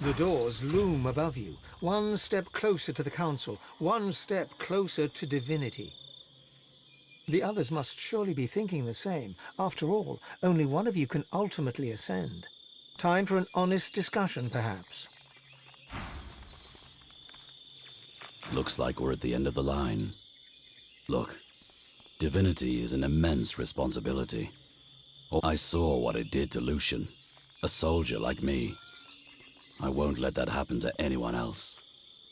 The doors loom above you, one step closer to the council, one step closer to divinity. The others must surely be thinking the same. After all, only one of you can ultimately ascend. Time for an honest discussion, perhaps. Looks like we're at the end of the line. Look, divinity is an immense responsibility. I saw what it did to Lucian, a soldier like me. I won't let that happen to anyone else.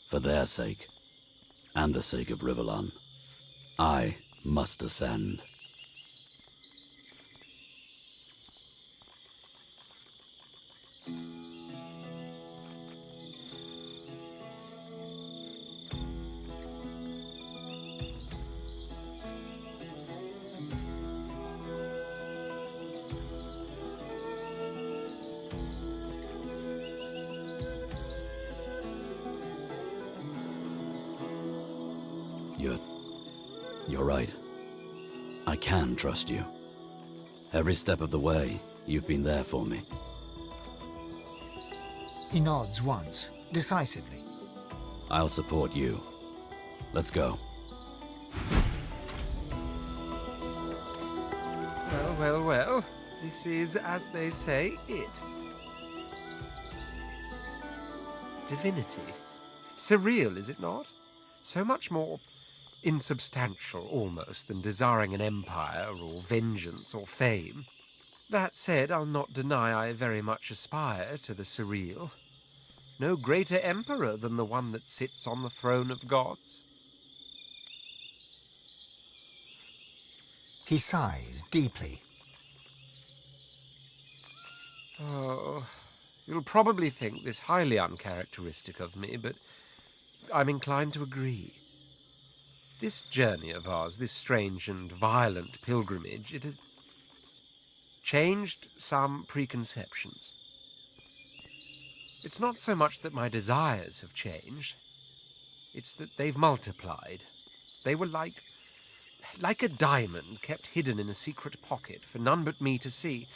For their sake, and the sake of Rivellon, I must ascend. You're right. I can trust you. Every step of the way, you've been there for me. He nods once, decisively. I'll support you. Let's go. Well, well, well. This is, as they say, it. Divinity. Surreal, is it not? So much more insubstantial, almost, than desiring an empire, or vengeance, or fame. That said, I'll not deny I very much aspire to the surreal. No greater emperor than the one that sits on the throne of gods. He sighs deeply. Oh, you'll probably think this highly uncharacteristic of me, but I'm inclined to agree. This journey of ours, this strange and violent pilgrimage, it has changed some preconceptions. It's not so much that my desires have changed, it's that they've multiplied. They were like a diamond kept hidden in a secret pocket for none but me to see.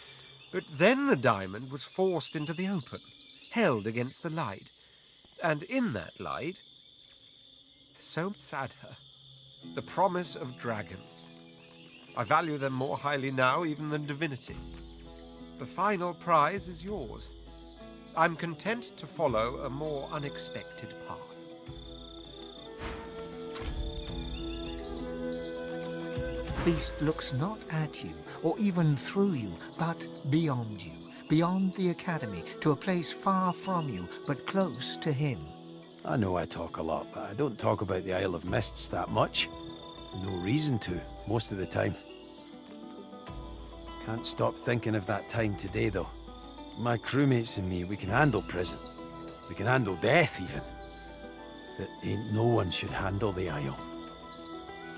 But then the diamond was forced into the open, held against the light. And in that light, so sadder, the promise of dragons. I value them more highly now even than divinity. The final prize is yours. I'm content to follow a more unexpected path. Beast looks not at you, or even through you, but beyond you, beyond the academy, to a place far from you, but close to him. I know I talk a lot, but I don't talk about the Isle of Mists that much. No reason to, most of the time. Can't stop thinking of that time today, though. My crewmates and me, we can handle prison. We can handle death, even. But ain't no one should handle the Isle.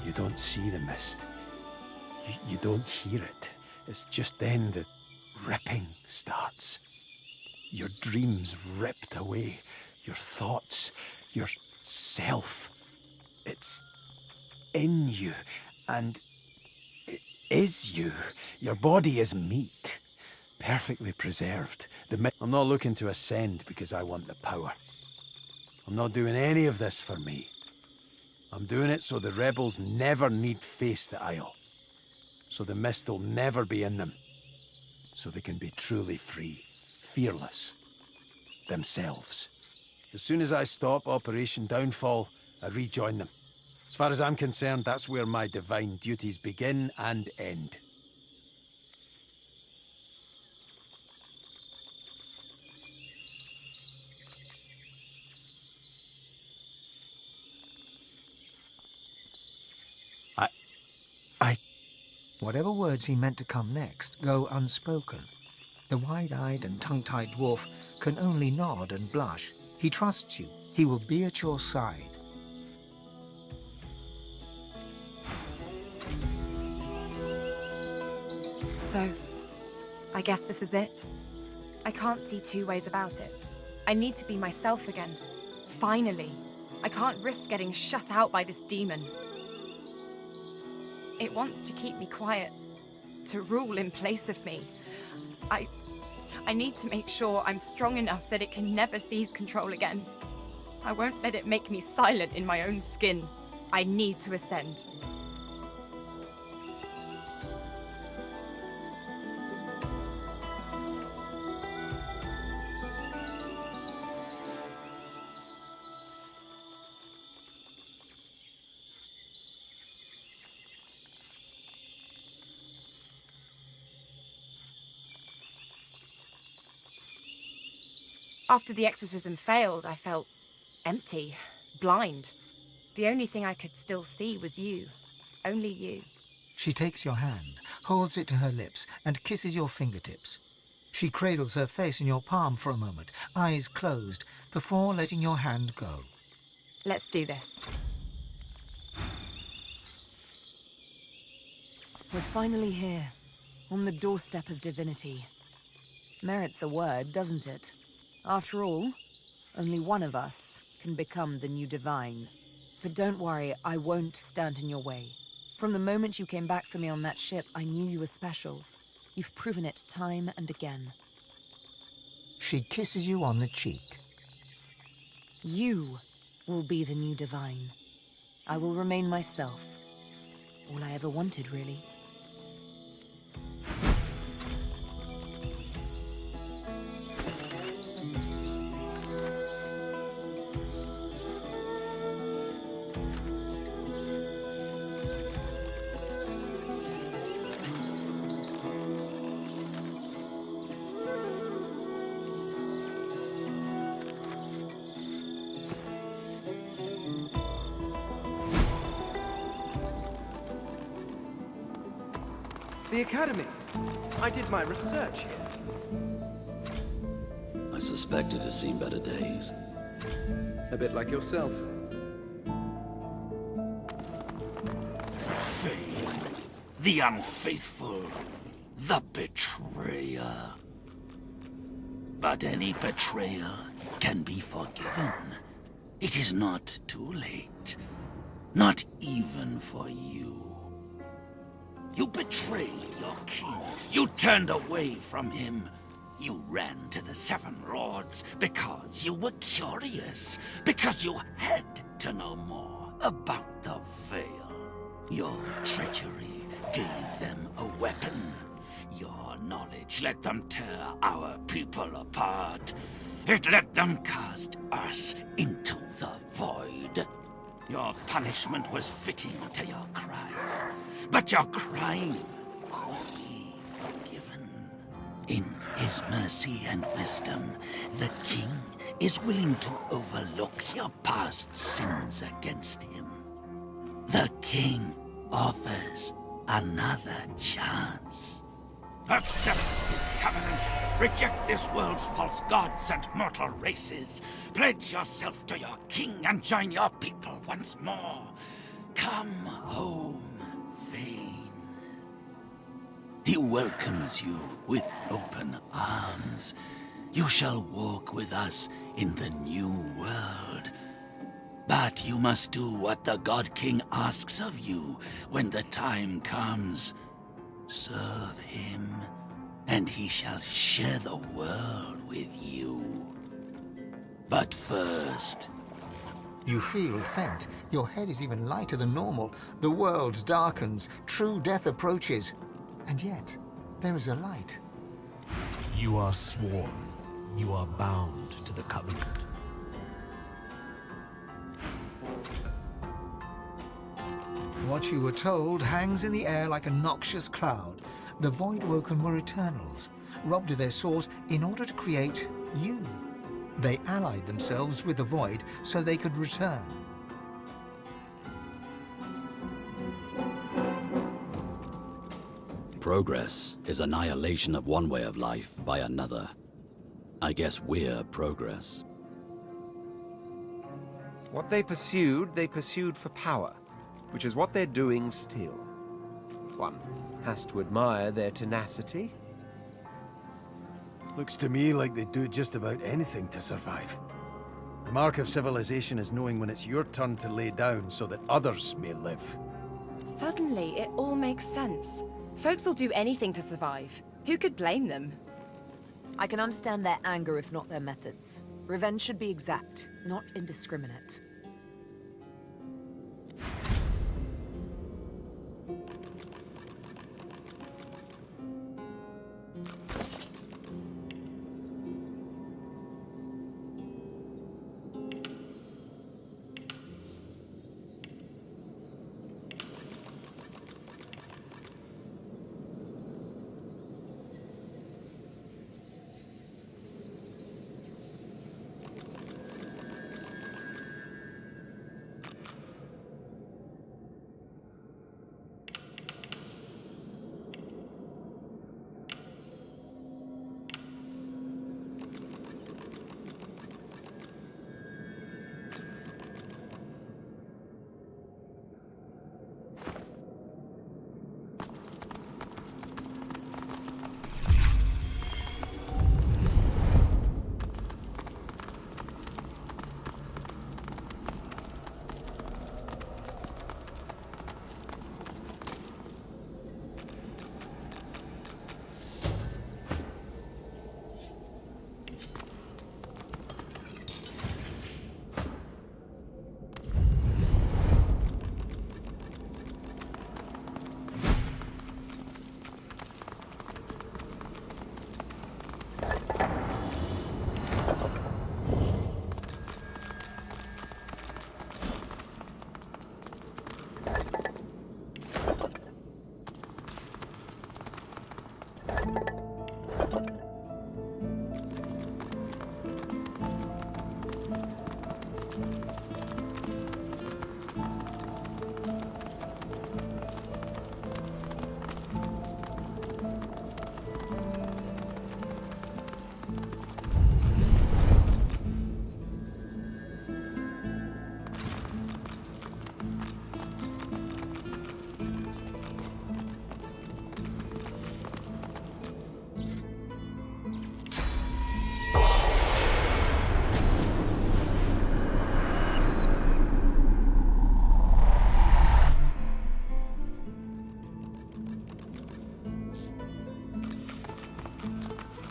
You don't see the mist. You don't hear it. It's just then the ripping starts. Your dreams ripped away. Your thoughts. Your self. It's in you. And it is you. Your body is meat. Perfectly preserved. I'm not looking to ascend because I want the power. I'm not doing any of this for me. I'm doing it so the rebels never need face the Isle. So the mist will never be in them. So they can be truly free, fearless, themselves. As soon as I stop Operation Downfall, I rejoin them. As far as I'm concerned, that's where my divine duties begin and end. Whatever words he meant to come next go unspoken. The wide-eyed and tongue-tied dwarf can only nod and blush. He trusts you. He will be at your side. So, I guess this is it. I can't see two ways about it. I need to be myself again. Finally. I can't risk getting shut out by this demon. It wants to keep me quiet, to rule in place of me. I need to make sure I'm strong enough that it can never seize control again. I won't let it make me silent in my own skin. I need to ascend. After the exorcism failed, I felt empty, blind. The only thing I could still see was you. Only you. She takes your hand, holds it to her lips, and kisses your fingertips. She cradles her face in your palm for a moment, eyes closed, before letting your hand go. Let's do this. We're finally here, on the doorstep of divinity. Merits a word, doesn't it? After all, only one of us can become the new divine. But don't worry, I won't stand in your way. From the moment you came back for me on that ship, I knew you were special. You've proven it time and again. She kisses you on the cheek. You will be the new divine. I will remain myself. All I ever wanted, really. The Academy. I did my research here. I suspected has seen better days. A bit like yourself. Fame, the unfaithful, the betrayer. But any betrayal can be forgiven. It is not too late. Not even for you. You betrayed your king. You turned away from him. You ran to the Seven Lords because you were curious, because you had to know more about the Veil. Your treachery gave them a weapon. Your knowledge let them tear our people apart. It let them cast us into the void. Your punishment was fitting to your crime, but your crime will be forgiven. In his mercy and wisdom, the king is willing to overlook your past sins against him. The king offers another chance. Accept his covenant. Reject this world's false gods and mortal races. Pledge yourself to your king and join your people once more. Come home, Vane. He welcomes you with open arms. You shall walk with us in the new world. But you must do what the God King asks of you when the time comes. Serve him, and he shall share the world with you. But first... You feel faint. Your head is even lighter than normal. The world darkens. True death approaches. And yet, there is a light. You are sworn. You are bound to the covenant. What you were told hangs in the air like a noxious cloud. The Voidwoken were Eternals, robbed of their source in order to create you. They allied themselves with the Void so they could return. Progress is annihilation of one way of life by another. I guess we're progress. What they pursued for power, which is what they're doing still. One has to admire their tenacity. Looks to me like they do just about anything to survive. The mark of civilization is knowing when it's your turn to lay down so that others may live. Suddenly, it all makes sense. Folks will do anything to survive. Who could blame them? I can understand their anger if not their methods. Revenge should be exact, not indiscriminate.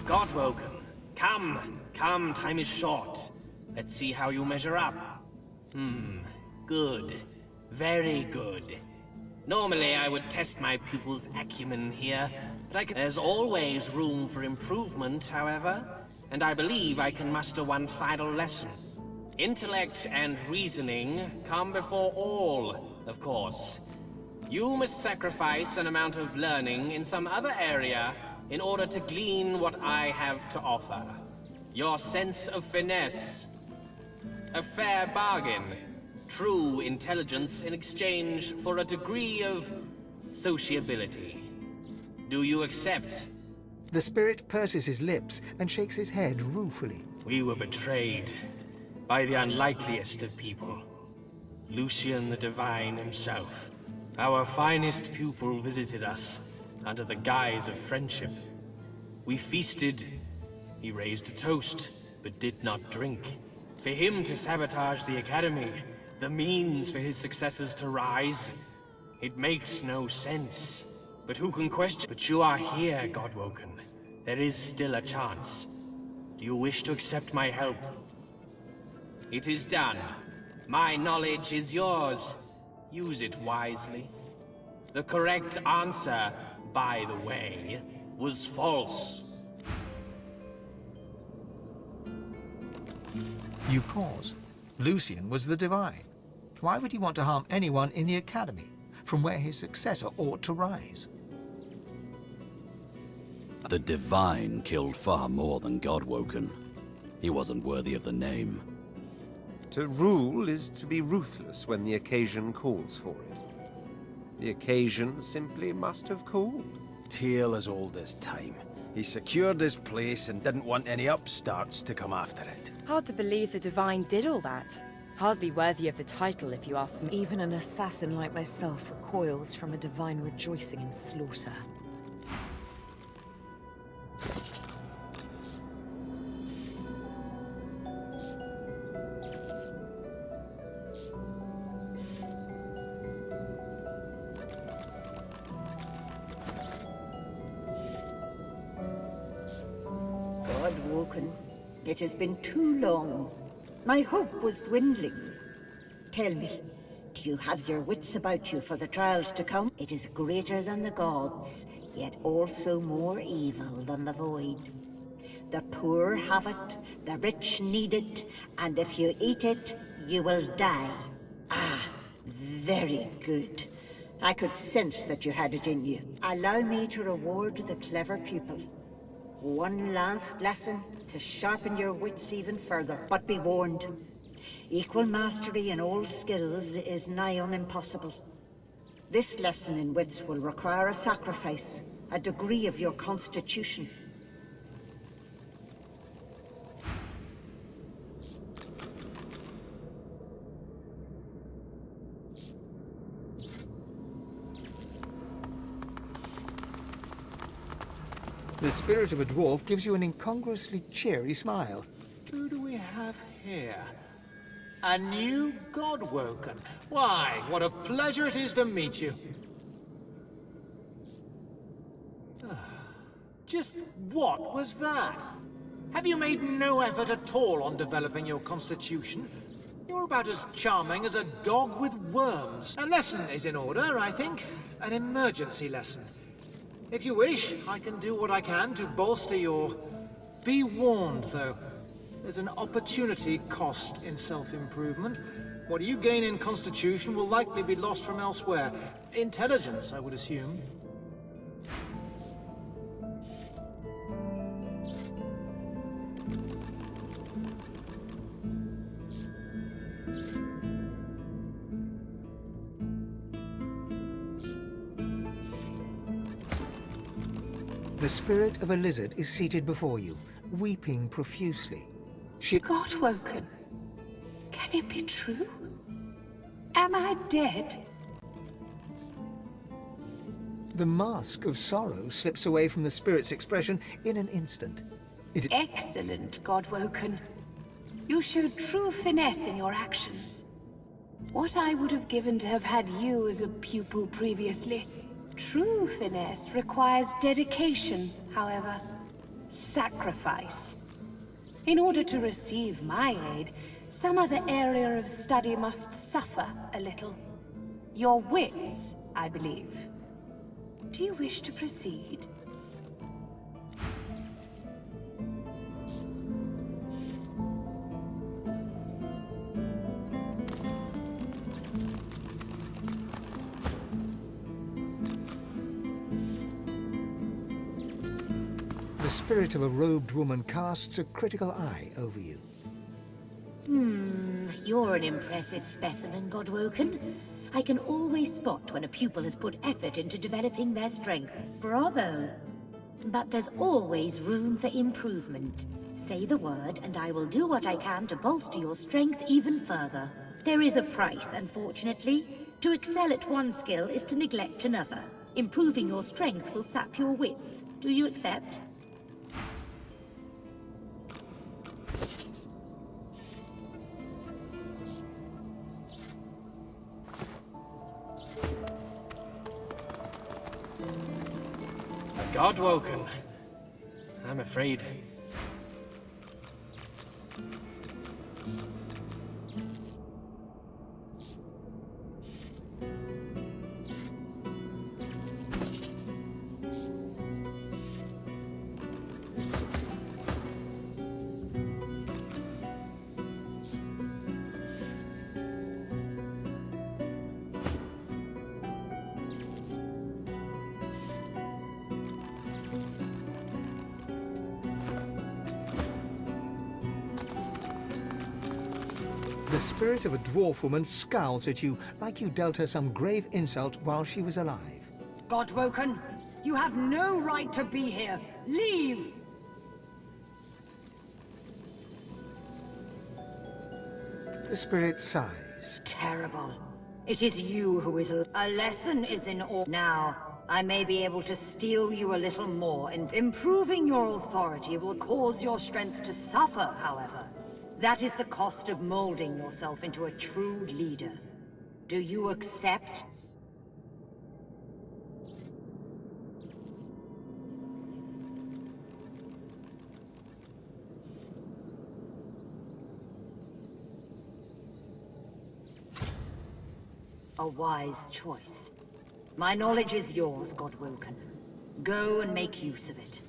Godwoken, come, time is short. Let's see how you measure up. Good. Very good. Normally I would test my pupils' acumen here, but there's always room for improvement, however, and I believe I can muster one final lesson. Intellect and reasoning come before all, of course. You must sacrifice an amount of learning in some other area in order to glean what I have to offer. Your sense of finesse. A fair bargain. True intelligence in exchange for a degree of sociability. Do you accept? The spirit purses his lips and shakes his head ruefully. We were betrayed by the unlikeliest of people. Lucian the Divine himself. Our finest pupil visited us under the guise of friendship. We feasted. He raised a toast, but did not drink. For him to sabotage the Academy, the means for his successors to rise, it makes no sense. But who can question? But you are here, Godwoken. There is still a chance. Do you wish to accept my help? It is done. My knowledge is yours. Use it wisely. The correct answer, by the way, was false. You pause. Lucian was the Divine. Why would he want to harm anyone in the Academy, from where his successor ought to rise? The Divine killed far more than Godwoken. He wasn't worthy of the name. To rule is to be ruthless when the occasion calls for it. The occasion simply must have called. Tale as old as time. He secured his place and didn't want any upstarts to come after it. Hard to believe the Divine did all that. Hardly worthy of the title, if you ask me. Even an assassin like myself recoils from a Divine rejoicing in slaughter. Godwoken. It has been too long. My hope was dwindling. Tell me, do you have your wits about you for the trials to come? It is greater than the gods, yet also more evil than the void. The poor have it, the rich need it, and if you eat it, you will die. Ah, very good. I could sense that you had it in you. Allow me to reward the clever pupil. One last lesson to sharpen your wits even further. But be warned, equal mastery in all skills is nigh on impossible. This lesson in wits will require a sacrifice, a degree of your constitution. The spirit of a dwarf gives you an incongruously cheery smile. Who do we have here? A new Godwoken. Why, what a pleasure it is to meet you. Just what was that? Have you made no effort at all on developing your constitution? You're about as charming as a dog with worms. A lesson is in order, I think. An emergency lesson. If you wish, I can do what I can to bolster your... Be warned, though. There's an opportunity cost in self-improvement. What you gain in constitution will likely be lost from elsewhere. Intelligence, I would assume. The spirit of a lizard is seated before you, weeping profusely. She... Godwoken? Can it be true? Am I dead? The mask of sorrow slips away from the spirit's expression in an instant. Excellent, Godwoken. You showed true finesse in your actions. What I would have given to have had you as a pupil previously. True finesse requires dedication, however. Sacrifice. In order to receive my aid, some other area of study must suffer a little. Your wits, I believe. Do you wish to proceed? The spirit of a robed woman casts a critical eye over you. You're an impressive specimen, Godwoken. I can always spot when a pupil has put effort into developing their strength. Bravo! But there's always room for improvement. Say the word, and I will do what I can to bolster your strength even further. There is a price, unfortunately. To excel at one skill is to neglect another. Improving your strength will sap your wits. Do you accept? Godwoken. I'm afraid. The spirit of a dwarf woman scowls at you like you dealt her some grave insult while she was alive. Godwoken, you have no right to be here. Leave! The spirit sighs. Terrible. It is you who is a lesson is in order. Now, I may be able to steal you a little more, and improving your authority will cause your strength to suffer, however. That is the cost of molding yourself into a true leader. Do you accept? A wise choice. My knowledge is yours, Godwoken. Go and make use of it.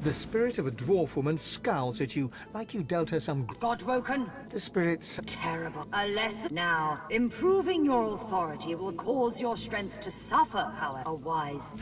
The spirit of a dwarf woman scowls at you like you dealt her some... Godwoken? The spirit's... Terrible. A lesson. Now, improving your authority will cause your strength to suffer, however. A wise...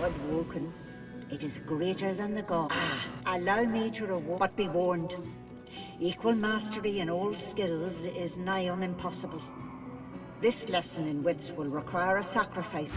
Godwoken. It is greater than the god. Allow me to reward, but be warned. Equal mastery in all skills is nigh on impossible. This lesson in wits will require a sacrifice.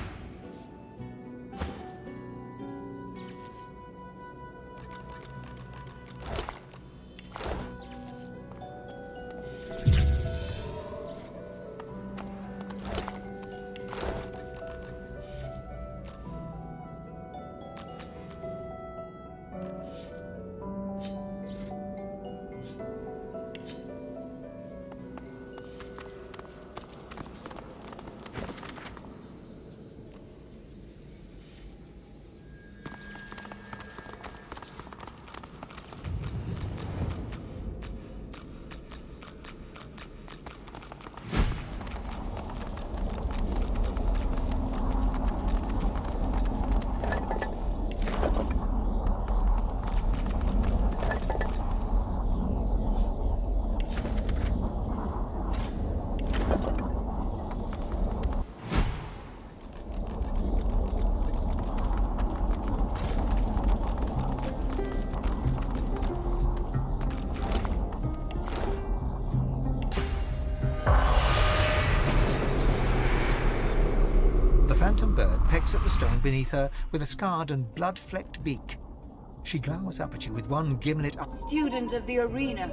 ground beneath her with a scarred and blood-flecked beak. She glowers up at you with one gimlet up. Student of the arena,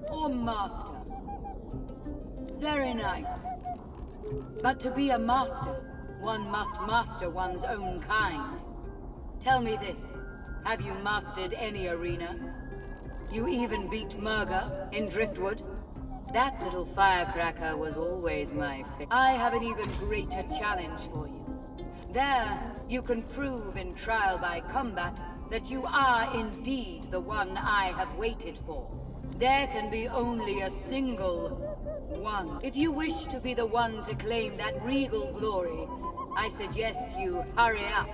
or master. Very nice. But to be a master, one must master one's own kind. Tell me this, have you mastered any arena? You even beat Murga in Driftwood? That little firecracker was always my favorite. I have an even greater challenge for you. There, you can prove in trial by combat that you are indeed the one I have waited for. There can be only a single one. If you wish to be the one to claim that regal glory, I suggest you hurry up.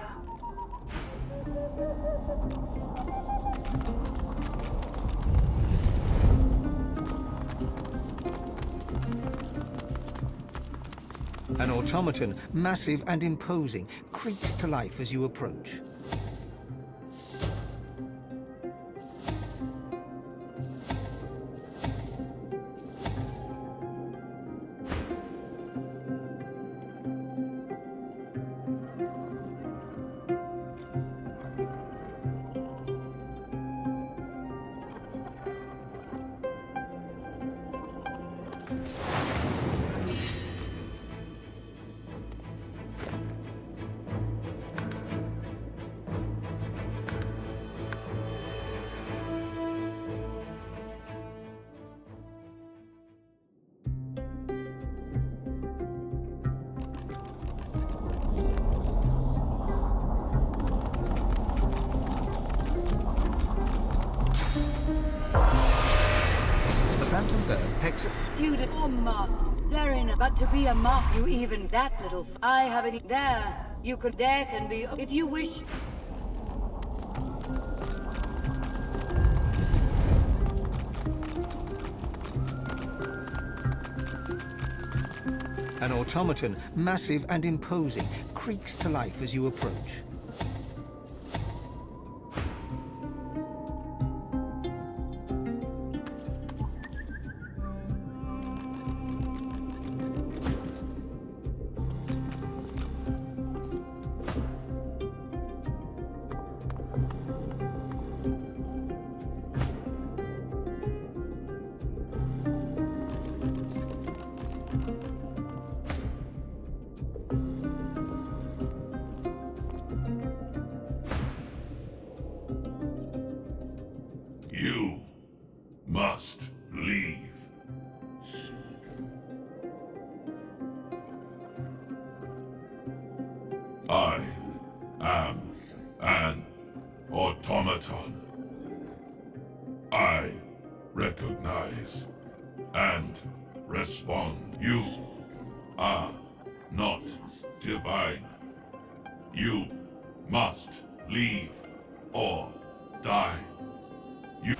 An automaton, massive and imposing, creaks to life as you approach. Student or master, very nice. But to be a master, you even that little. I have any there. You could. There can be if you wish. An automaton, massive and imposing, creaks to life as you approach. You must leave. I am an automaton. I recognize and respond. You are not divine. You must leave or die. You...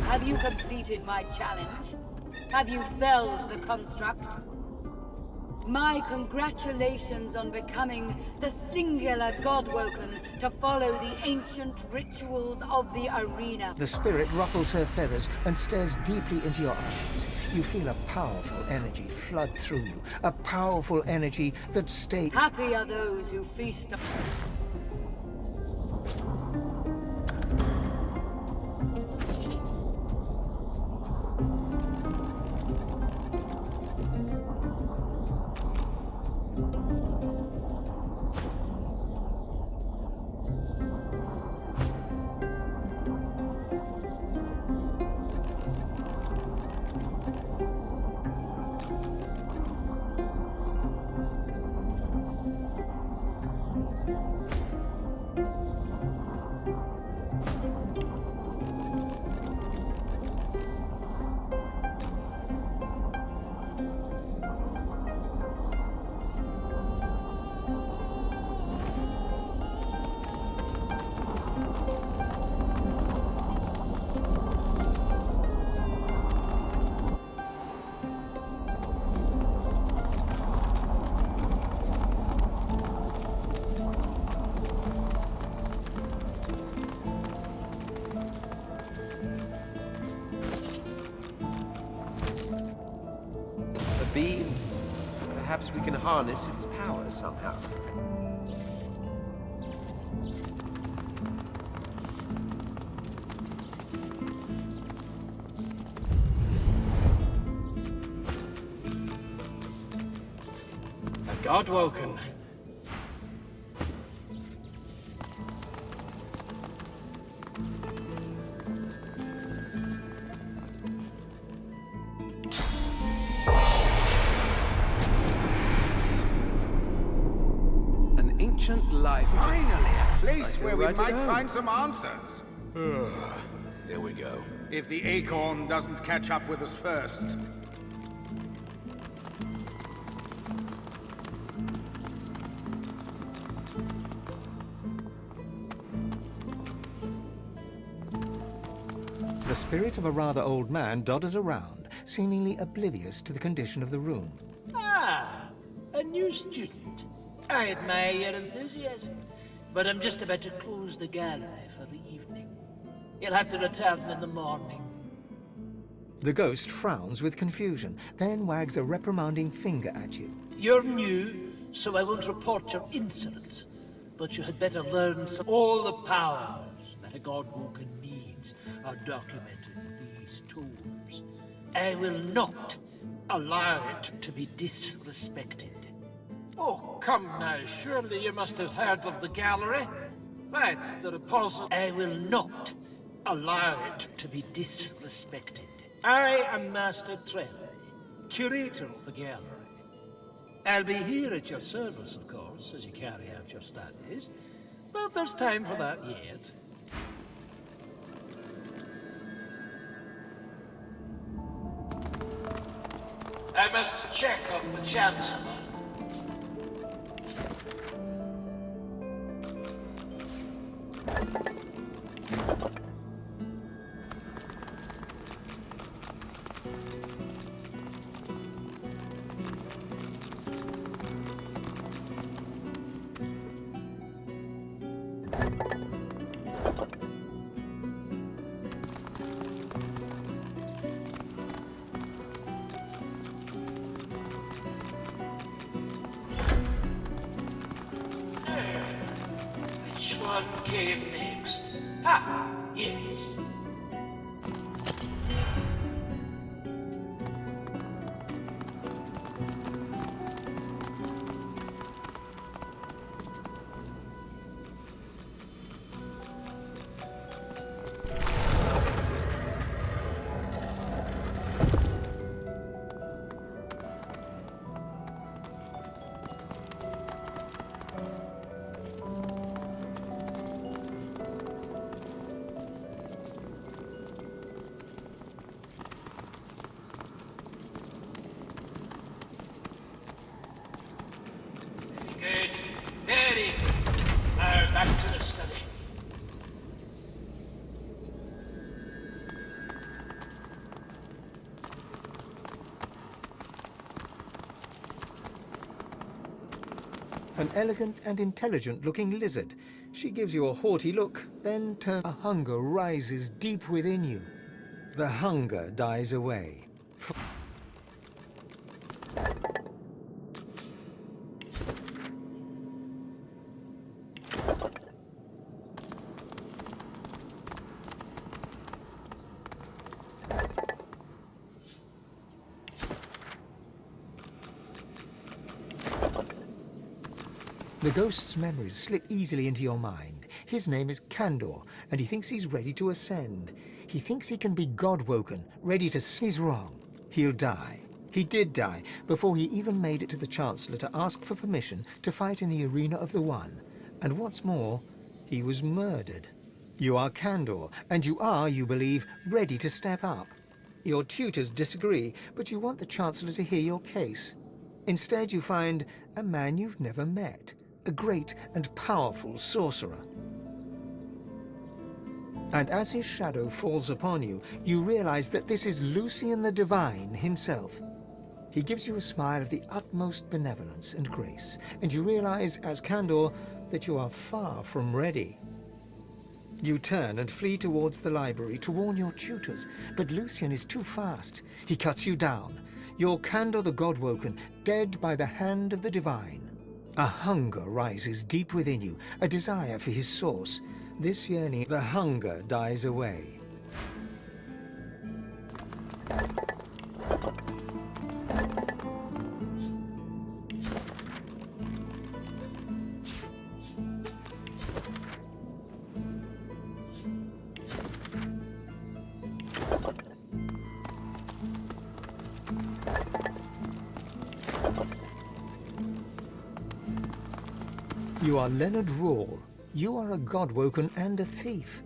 Have you completed my challenge? Have you felled the construct? My congratulations on becoming the singular Godwoken to follow the ancient rituals of the arena. The spirit ruffles her feathers and stares deeply into your eyes. You feel a powerful energy flood through you, a powerful energy that stays. Happy are those who feast on... Beam. Perhaps we can harness its power somehow. A Godwoken. Life. Finally, a place where we right might down. find some answers. Here we go. If the acorn doesn't catch up with us first. The spirit of a rather old man dodders around, seemingly oblivious to the condition of the room. Ah, a new student. I admire your enthusiasm, but I'm just about to close the gallery for the evening. You'll have to return in the morning. The ghost frowns with confusion, then wags a reprimanding finger at you. You're new, so I won't report your insolence, but you had better learn all the powers that a Godwoken needs are documented in these tomes. I will not allow it to be disrespected. Oh, come now, surely you must have heard of the gallery. That's the repository. I will not allow it to be disrespected. I am Master Trelly, curator of the gallery. I'll be here at your service, of course, as you carry out your studies, but there's time for that yet. I must check on the Chancellor. Which one came next? Ah, yes. An elegant and intelligent-looking lizard. She gives you a haughty look, then turns. A hunger rises deep within you. The hunger dies away. The ghost's memories slip easily into your mind. His name is Candor, and he thinks he's ready to ascend. He thinks he can be God-woken, ready to... He's wrong. He'll die. He did die before he even made it to the Chancellor to ask for permission to fight in the Arena of the One. And what's more, he was murdered. You are Candor, and you are, you believe, ready to step up. Your tutors disagree, but you want the Chancellor to hear your case. Instead, you find a man you've never met. A great and powerful sorcerer. And as his shadow falls upon you, you realize that this is Lucian the Divine himself. He gives you a smile of the utmost benevolence and grace, and you realize, as Candor, that you are far from ready. You turn and flee towards the library to warn your tutors, but Lucian is too fast. He cuts you down. You're Candor the God-woken, dead by the hand of the Divine. A hunger rises deep within you, a desire for his source. This yearning, the hunger dies away. You are Leonard Rawle. You are a God-woken and a thief.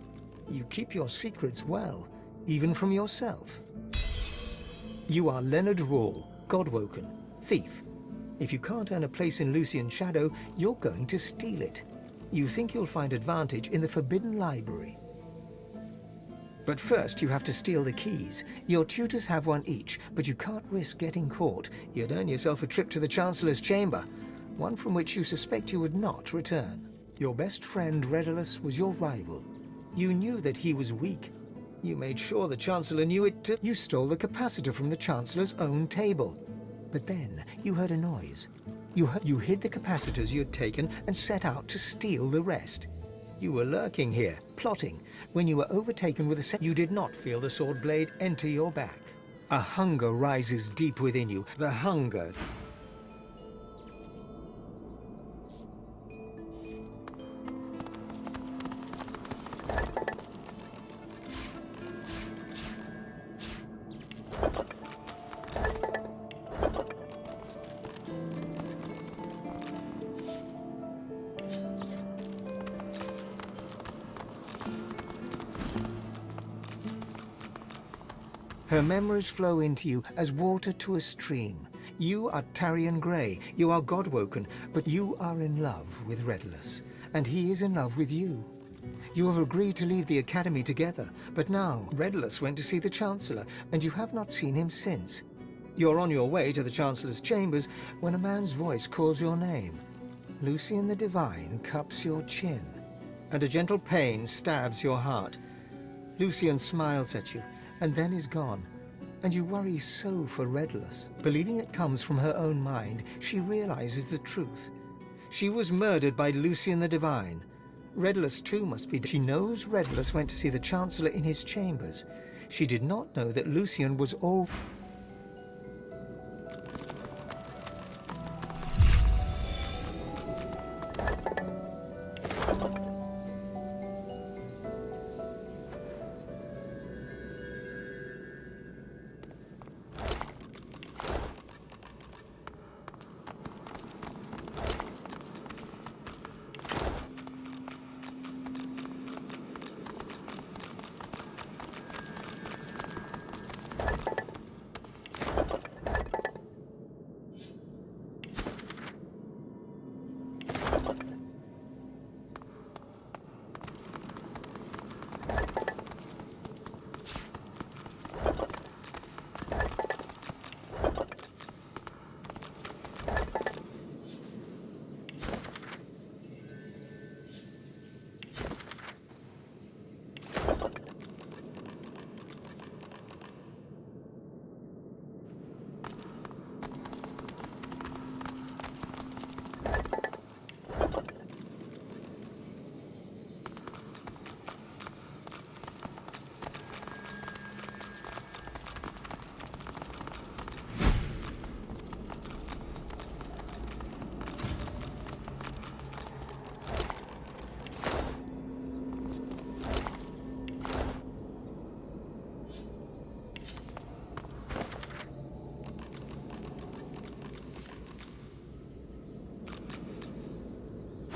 You keep your secrets well, even from yourself. You are Leonard Rawle, God-woken, thief. If you can't earn a place in Lucian's shadow, you're going to steal it. You think you'll find advantage in the Forbidden Library. But first you have to steal the keys. Your tutors have one each, but you can't risk getting caught. You'd earn yourself a trip to the Chancellor's chamber, one from which you suspect you would not return. Your best friend, Redulus, was your rival. You knew that he was weak. You made sure the Chancellor knew it too. You stole the capacitor from the Chancellor's own table. But then you heard a noise. You hid the capacitors you had taken and set out to steal the rest. You were lurking here, plotting, when you were overtaken with a You did not feel the sword blade enter your back. A hunger rises deep within you. The hunger... Her memories flow into you as water to a stream. You are Tarian Grey, you are God-woken, but you are in love with Redulus, and he is in love with you. You have agreed to leave the Academy together, but now Redulus went to see the Chancellor, and you have not seen him since. You're on your way to the Chancellor's chambers when a man's voice calls your name. Lucian the Divine cups your chin, and a gentle pain stabs your heart. Lucian smiles at you, and then is gone, and you worry so for Redulus. Believing it comes from her own mind, she realizes the truth. She was murdered by Lucian the Divine. Redulus too must be dead. She knows Redulus went to see the Chancellor in his chambers. She did not know that Lucian was all...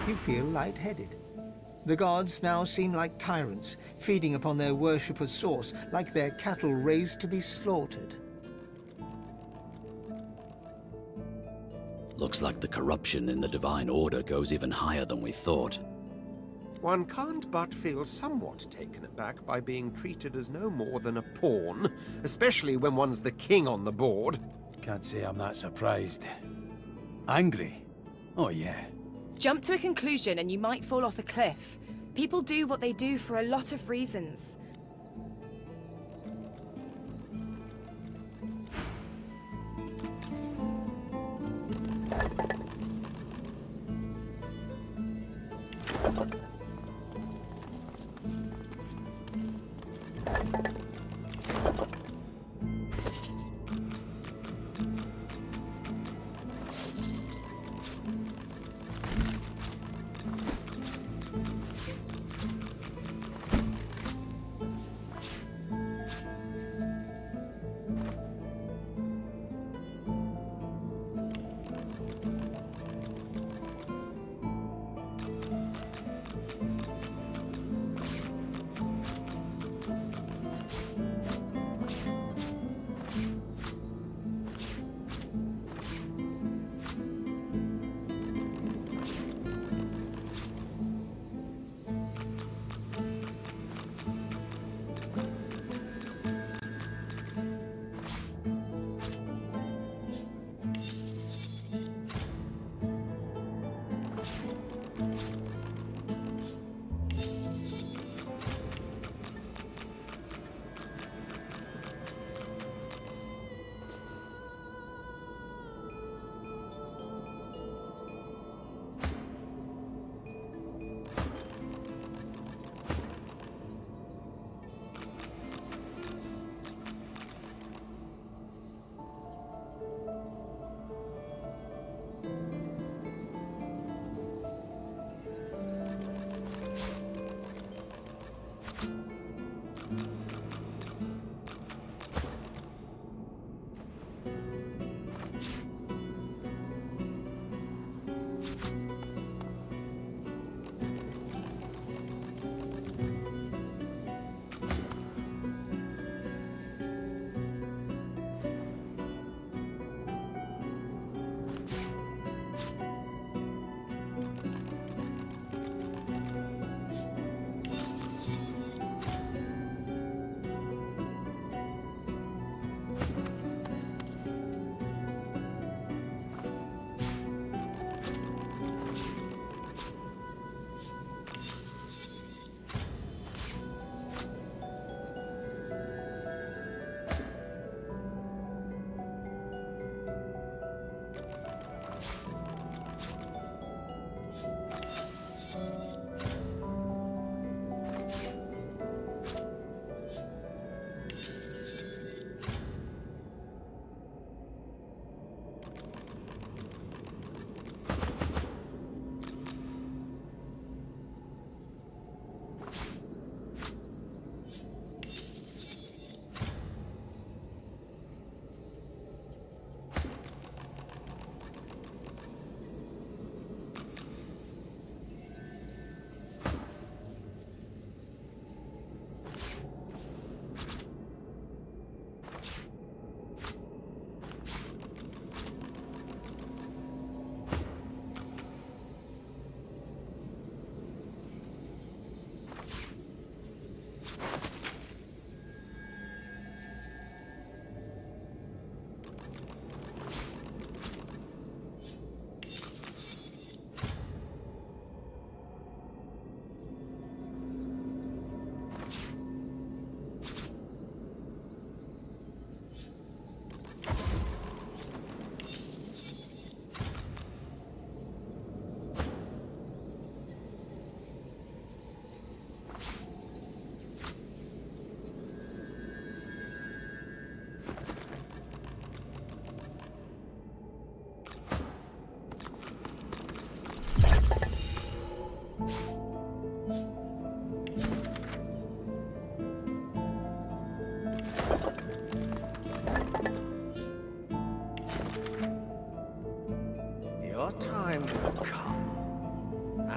you feel lightheaded. The gods now seem like tyrants, feeding upon their worshippers' source, like their cattle raised to be slaughtered. Looks like the corruption in the Divine Order goes even higher than we thought. One can't but feel somewhat taken aback by being treated as no more than a pawn, especially when one's the king on the board. Can't say I'm that surprised. Angry? Oh yeah. Jump to a conclusion and you might fall off a cliff. People do what they do for a lot of reasons.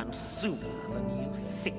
them sooner than you think.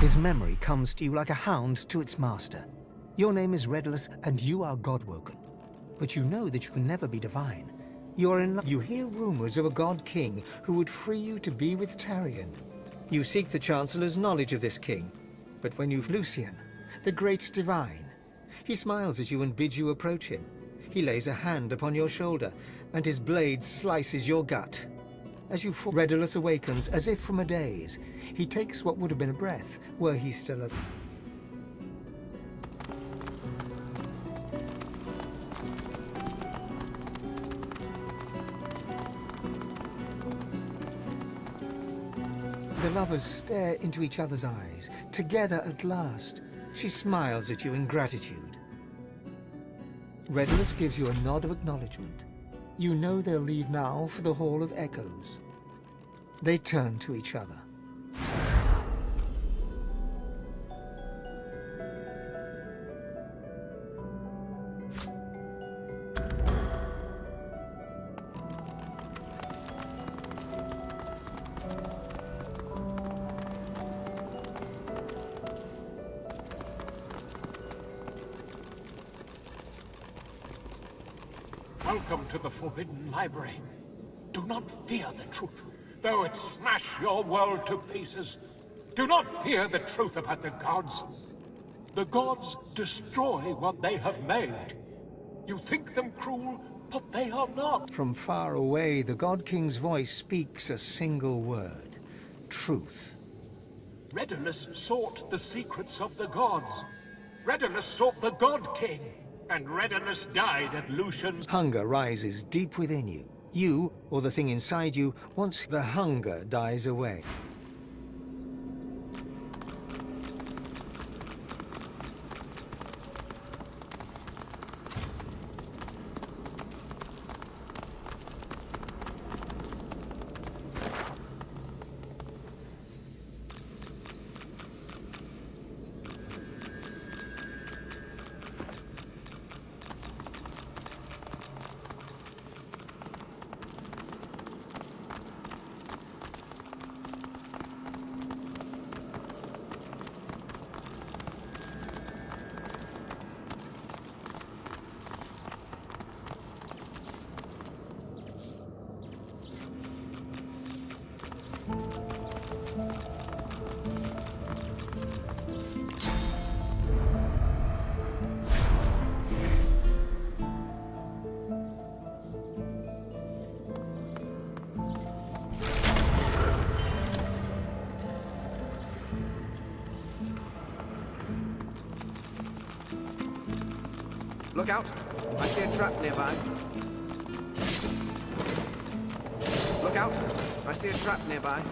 His memory comes to you like a hound to its master. Your name is Redulus, and you are God-woken. But you know that you can never be divine. You are in love. You hear rumors of a god-king who would free you to be with Tarion. You seek the Chancellor's knowledge of this king. But when you've Lucian, the great divine, he smiles at you and bids you approach him. He lays a hand upon your shoulder, and his blade slices your gut. As you fall, Redulus awakens as if from a daze. He takes what would have been a breath, were he still alive. The lovers stare into each other's eyes, together at last. She smiles at you in gratitude. Redulus gives you a nod of acknowledgement. You know they'll leave now for the Hall of Echoes. They turn to each other. Welcome to the Forbidden Library. Do not fear the truth, though it smash your world to pieces. Do not fear the truth about the gods. The gods destroy what they have made. You think them cruel, but they are not. From far away, the God King's voice speaks a single word. Truth. Redulus sought the secrets of the gods. Redulus sought the God King. And Redulus died at Lucian's... Hunger rises deep within you. You, or the thing inside you, once the hunger dies away. Look out! I see a trap nearby. Look Scout, I see a trap nearby.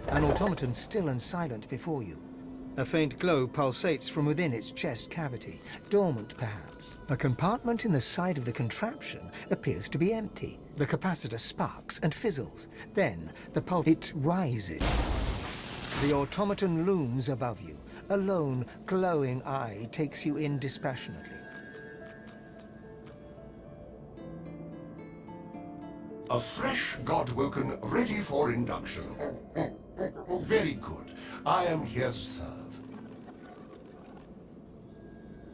An automaton still and silent before you. A faint glow pulsates from within its chest cavity, dormant perhaps. A compartment in the side of the contraption appears to be empty. The capacitor sparks and fizzles. Then the it rises. The automaton looms above you. A lone, glowing eye takes you in dispassionately. A fresh Godwoken ready for induction. Very good. I am here to serve.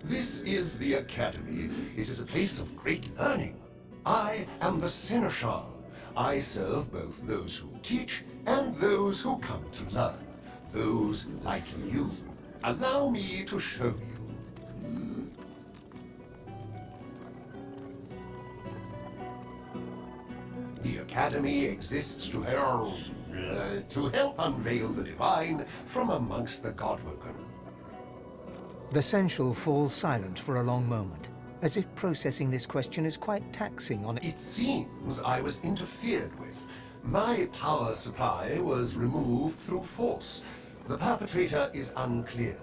This is the Academy. It is a place of great learning. I am the Seneschal. I serve both those who teach and those who come to learn. Those like you. Allow me to show you. The Academy exists to help unveil the divine from amongst the Godwoken. The Sensual falls silent for a long moment, as if processing this question is quite taxing on it. It seems I was interfered with. My power supply was removed through force. The perpetrator is unclear.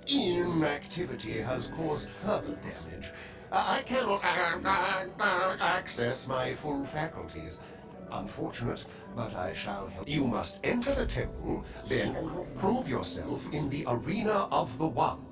Inactivity has caused further damage. I cannot access my full faculties. Unfortunate, but I shall help. You must enter the temple, then prove yourself in the arena of the One.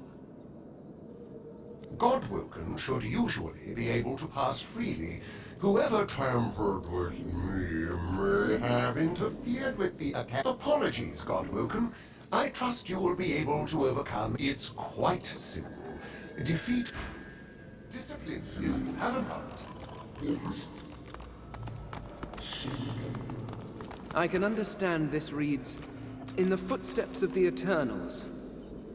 Godwoken should usually be able to pass freely. Whoever tampered with me may have interfered with the Academy. Apologies, Godwoken. I trust you will be able to overcome. It's quite simple. Defeat. Discipline is paramount. I can understand this reads, "In the footsteps of the Eternals,"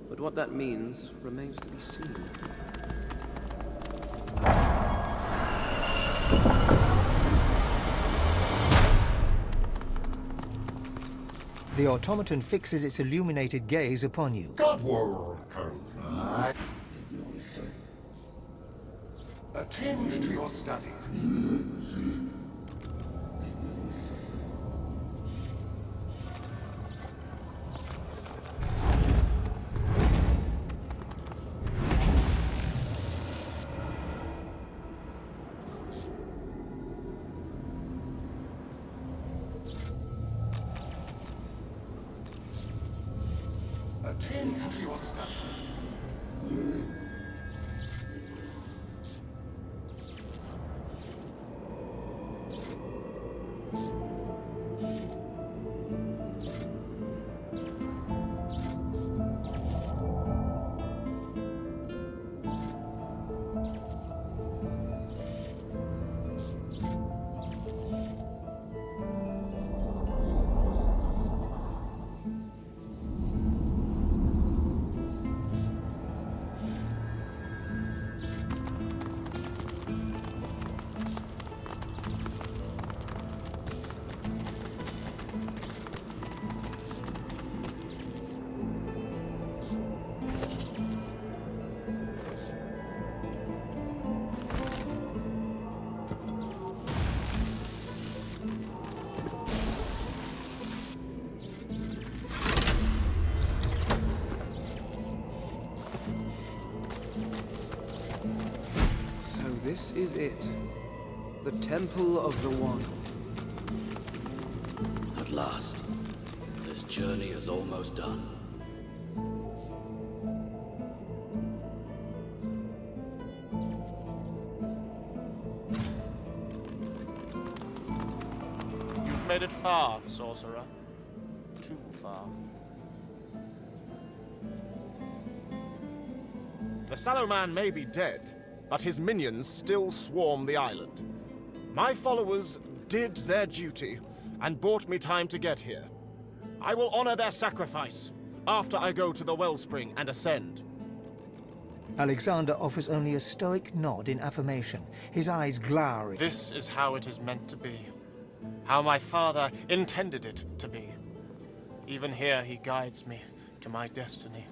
but what that means remains to be seen. The automaton fixes its illuminated gaze upon you. Godwoken, attend to your studies. Attend to your study. This is it. The Temple of the One. At last. This journey is almost done. You've made it far, sorcerer. Too far. The Sallow Man may be dead, but his minions still swarm the island. My followers did their duty and bought me time to get here. I will honor their sacrifice after I go to the wellspring and ascend. Alexander offers only a stoic nod in affirmation, his eyes glowering. This is how it is meant to be. How my father intended it to be. Even here he guides me to my destiny.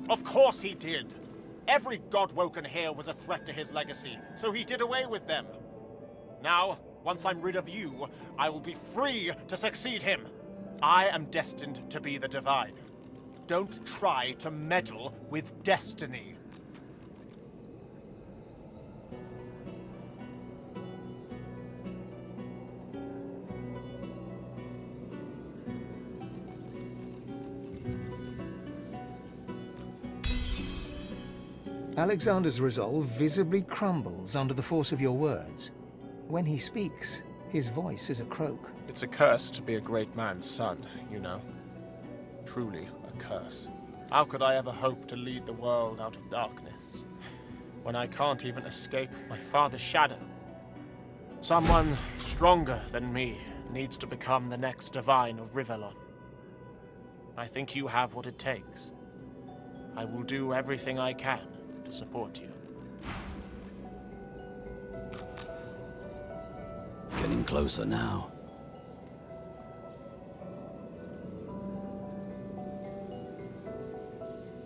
Of course he did. Every Godwoken here was a threat to his legacy, so he did away with them. Now, once I'm rid of you, I will be free to succeed him. I am destined to be the Divine. Don't try to meddle with destiny. Alexander's resolve visibly crumbles under the force of your words. When he speaks, his voice is a croak. It's a curse to be a great man's son, you know. Truly a curse. How could I ever hope to lead the world out of darkness, when I can't even escape my father's shadow? Someone stronger than me needs to become the next Divine of Rivellon. I think you have what it takes. I will do everything I can to support you. Getting closer now.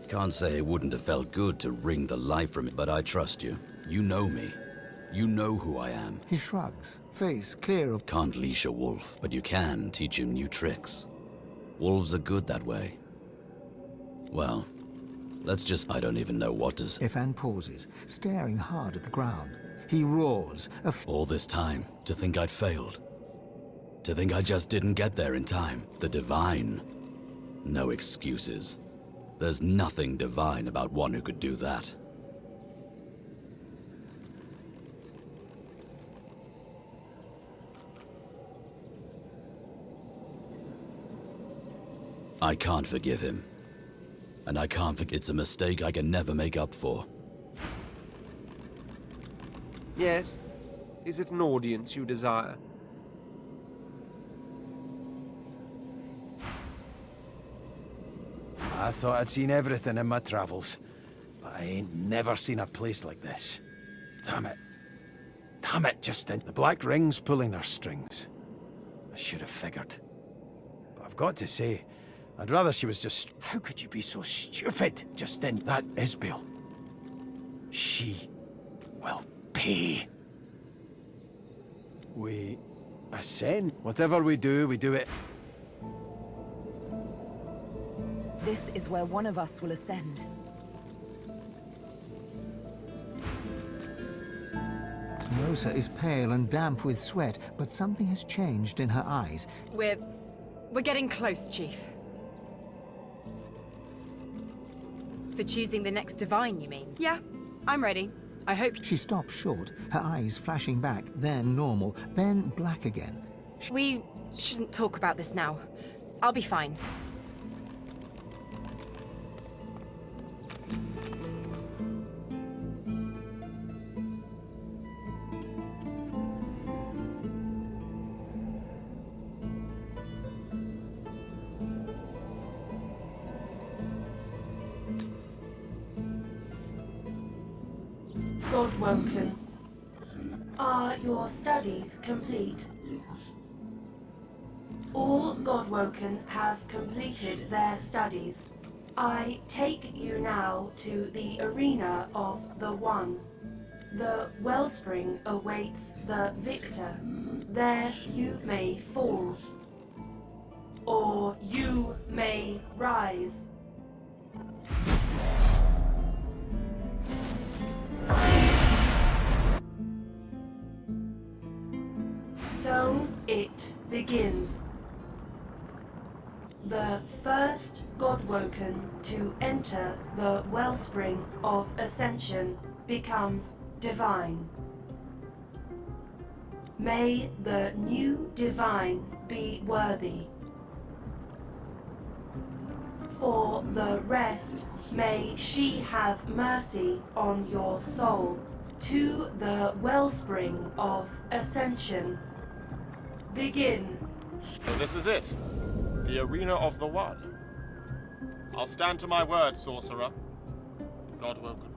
Can't say it wouldn't have felt good to wring the life from it, but I trust you. You know me. You know who I am. He shrugs, face clear of... Can't leash a wolf, but you can teach him new tricks. Wolves are good that way. Well, let's just... I don't even know what to say. Ifan pauses, staring hard at the ground. He roars. All this time, to think I'd failed. To think I just didn't get there in time. The Divine. No excuses. There's nothing divine about one who could do that. I can't forgive him. And I can't forget it's a mistake I can never make up for. Yes? Is it an audience you desire? I thought I'd seen everything in my travels, but I ain't never seen a place like this. Damn it. Damn it, Justin. The Black Ring's pulling our strings. I should have figured. But I've got to say, I'd rather she was just... How could you be so stupid, Justin? That Isabel. She will pay. We ascend. Whatever we do it. This is where one of us will ascend. closer is pale and damp with sweat, but something has changed in her eyes. We're getting close, Chief. For choosing the next divine, you mean? Yeah, I'm ready. I hope... She stopped short, her eyes flashing back, then normal, then black again. We shouldn't talk about this now. I'll be fine. Godwoken, are your studies complete? All Godwoken have completed their studies. I take you now to the arena of the One. The wellspring awaits the victor. There you may fall, or you may rise. So it begins. The first Godwoken to enter the wellspring of Ascension becomes divine. May the new divine be worthy. For the rest, may she have mercy on your soul. To the wellspring of Ascension. Begin. So this is it. The arena of the One. I'll stand to my word, sorcerer. Godwoken.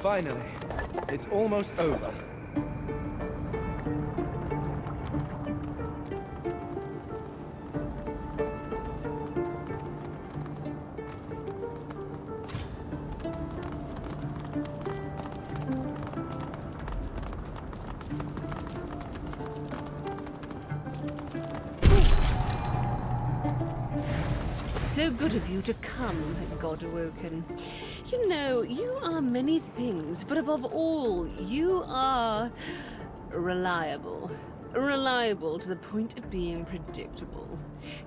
Finally. It's almost over. So good of you to come, God Awoken. You know, you are many things, but above all, you are reliable. Reliable to the point of being predictable.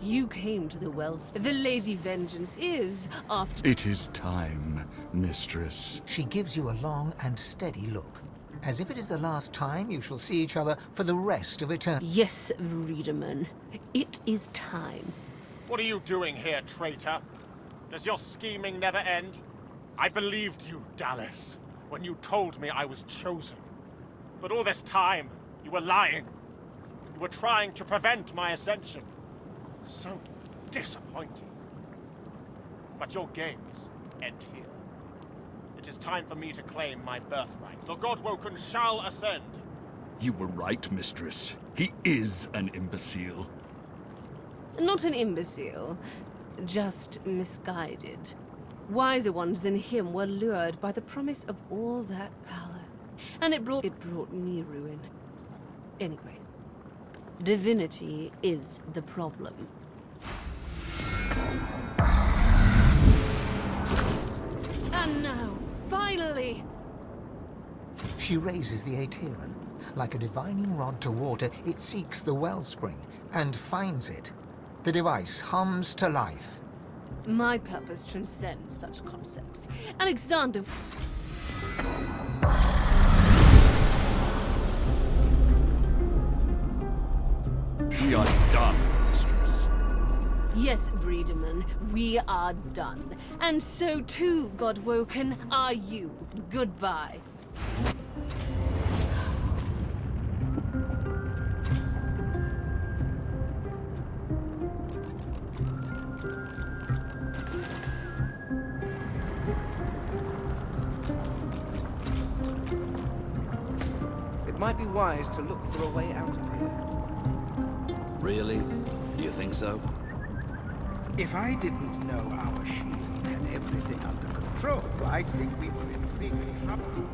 You came to the Wellspring. The Lady Vengeance is, after— It is time, mistress. She gives you a long and steady look, as if it is the last time you shall see each other for the rest of eternity. Yes, Wiedemann. It is time. What are you doing here, traitor? Does your scheming never end? I believed you, Dallas, when you told me I was chosen. But all this time, you were lying. You were trying to prevent my ascension. So disappointing. But your games end here. It is time for me to claim my birthright. The Godwoken shall ascend. You were right, mistress. He is an imbecile. Not an imbecile, just misguided. Wiser ones than him were lured by the promise of all that power. And it brought me ruin. Anyway, divinity is the problem. And now, finally! She raises the Aetherin. Like a divining rod to water, it seeks the wellspring and finds it. The device hums to life. My purpose transcends such concepts. Alexander... We are done, mistress. Yes, Wiedemann, we are done. And so too, Godwoken, are you. Goodbye. It might be wise to look for a way out of here. Really? Do you think so? If I didn't know our shield had everything under control, I'd think we were in big trouble.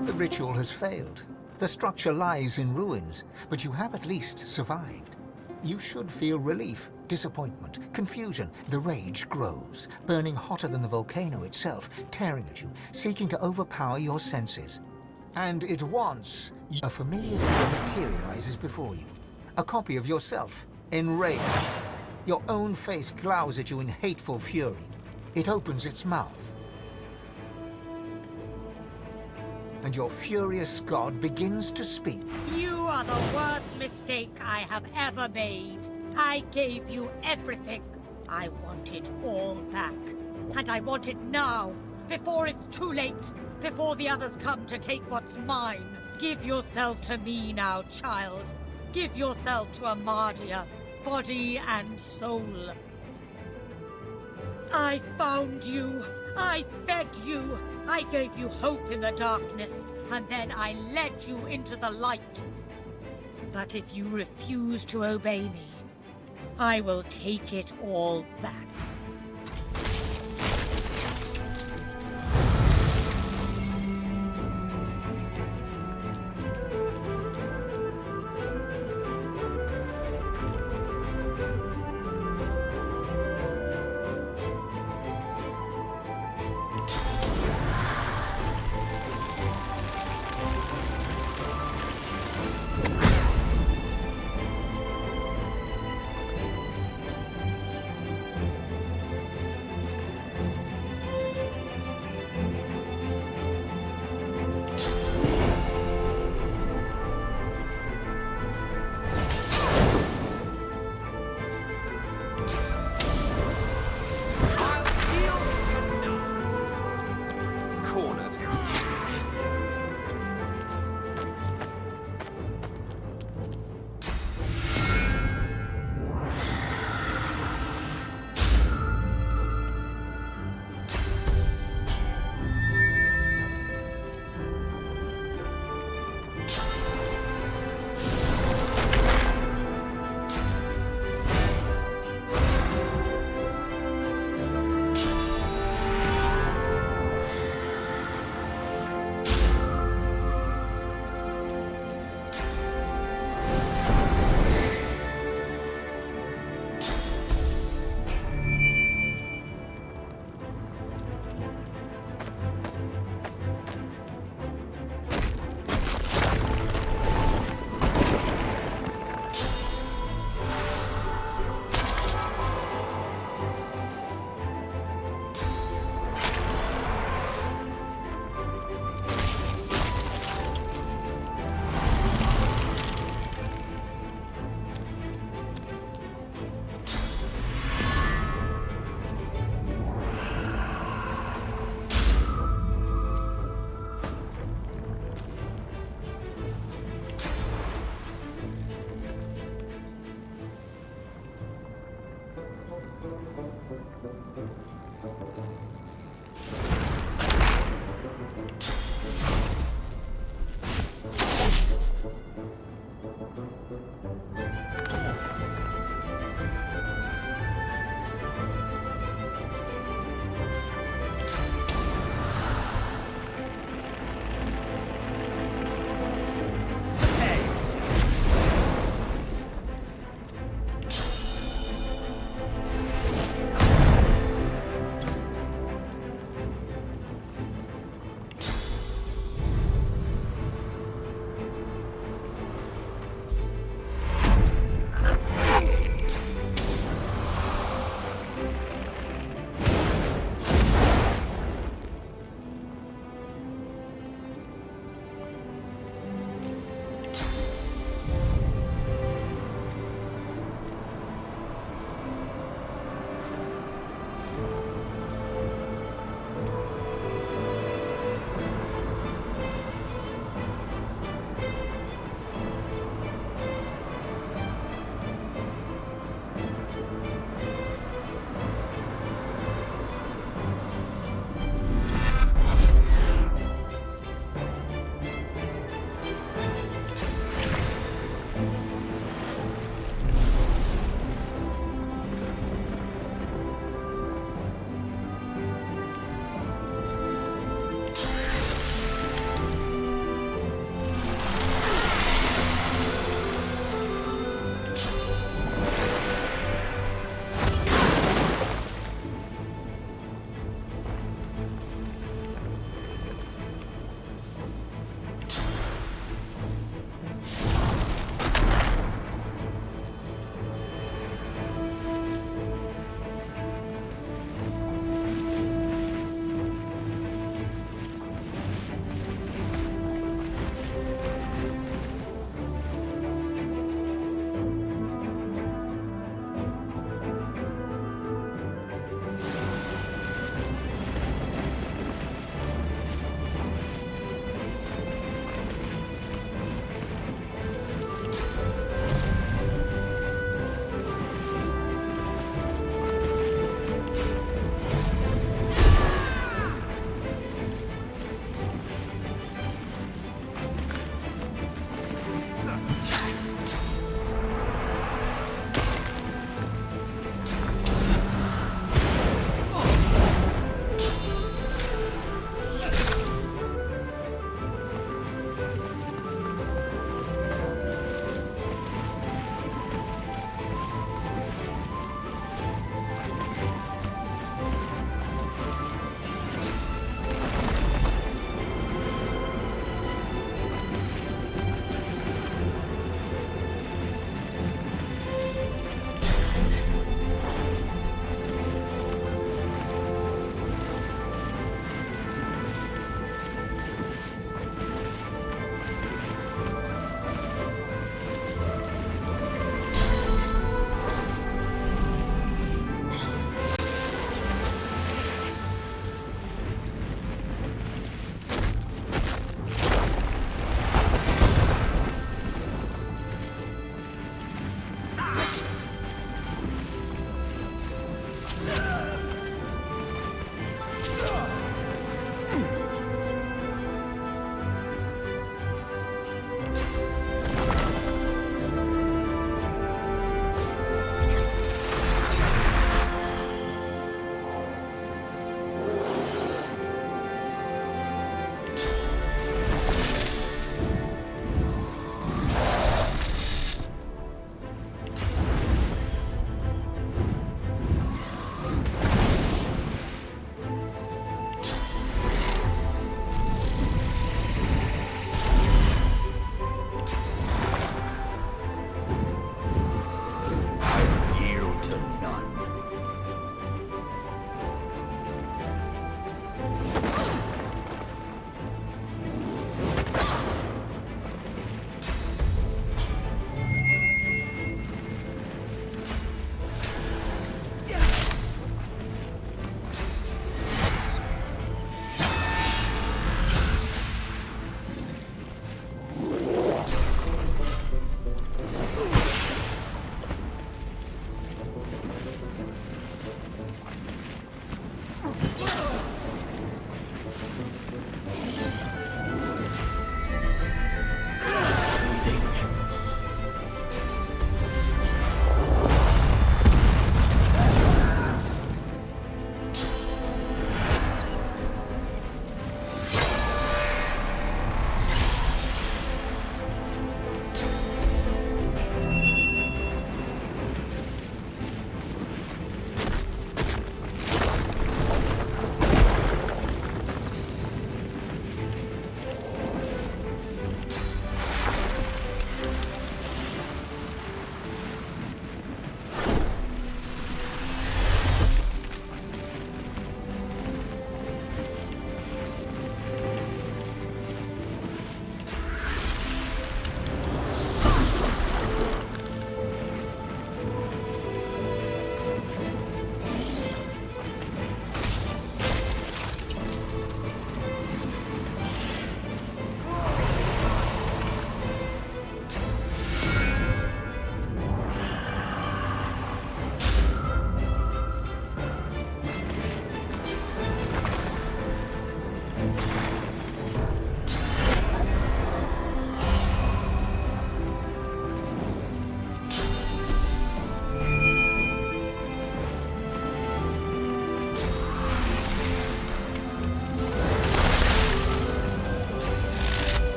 The ritual has failed. The structure lies in ruins, but you have at least survived. You should feel relief, disappointment, confusion. The rage grows, burning hotter than the volcano itself, tearing at you, seeking to overpower your senses. And at once, a familiar figure materializes before you. A copy of yourself, enraged. Your own face glowers at you in hateful fury. It opens its mouth. And your furious god begins to speak. You are the worst mistake I have ever made. I gave you everything. I want it all back. And I want it now, before it's too late, before the others come to take what's mine. Give yourself to me now, child. Give yourself to Amadia, body and soul. I found you. I fed you. I gave you hope in the darkness, and then I led you into the light. But if you refuse to obey me, I will take it all back.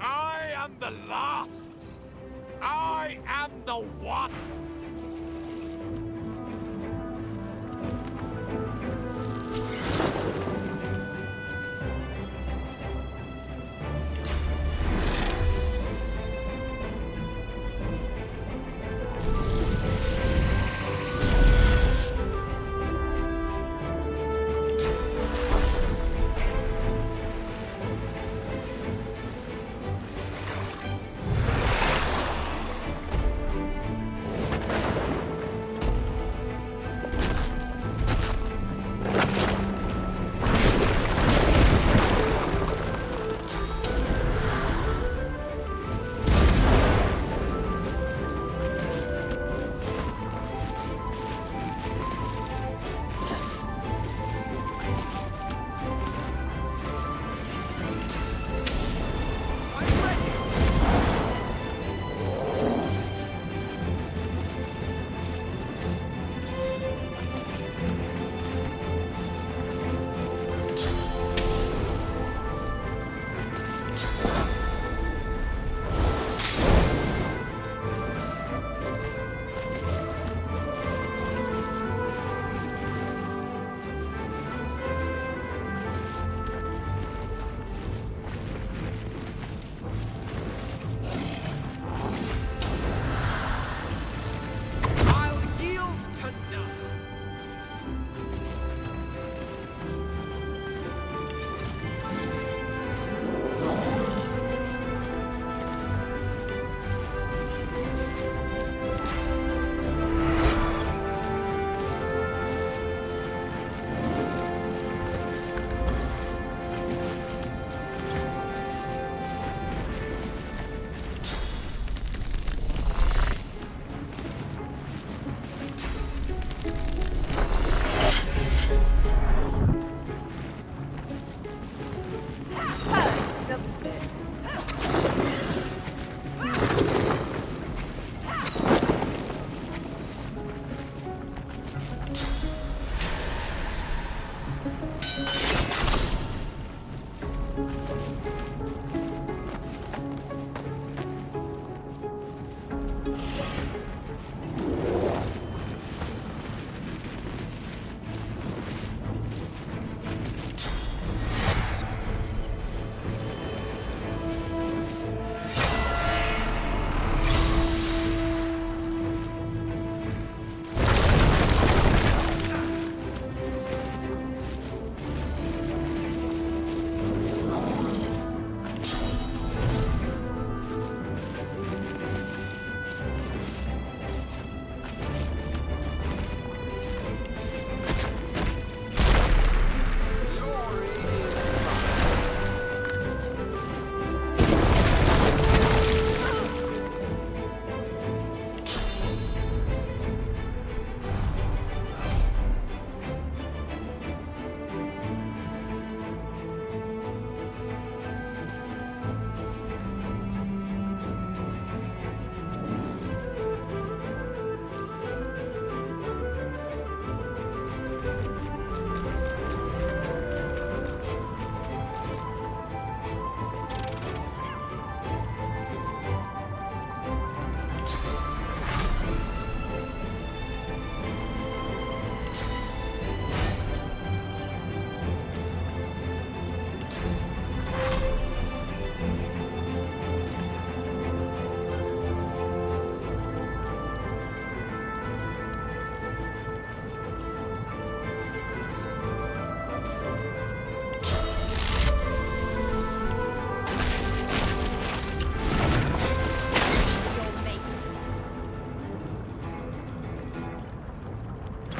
I am the last. I am the one.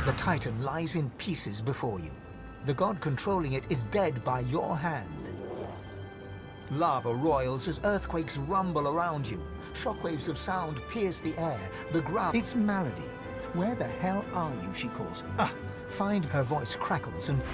The Titan lies in pieces before you. The god controlling it is dead by your hand. Lava roils as earthquakes rumble around you. Shockwaves of sound pierce the air, the ground. It's Malady. Where the hell are you, she calls. Ah, Find her voice crackles and...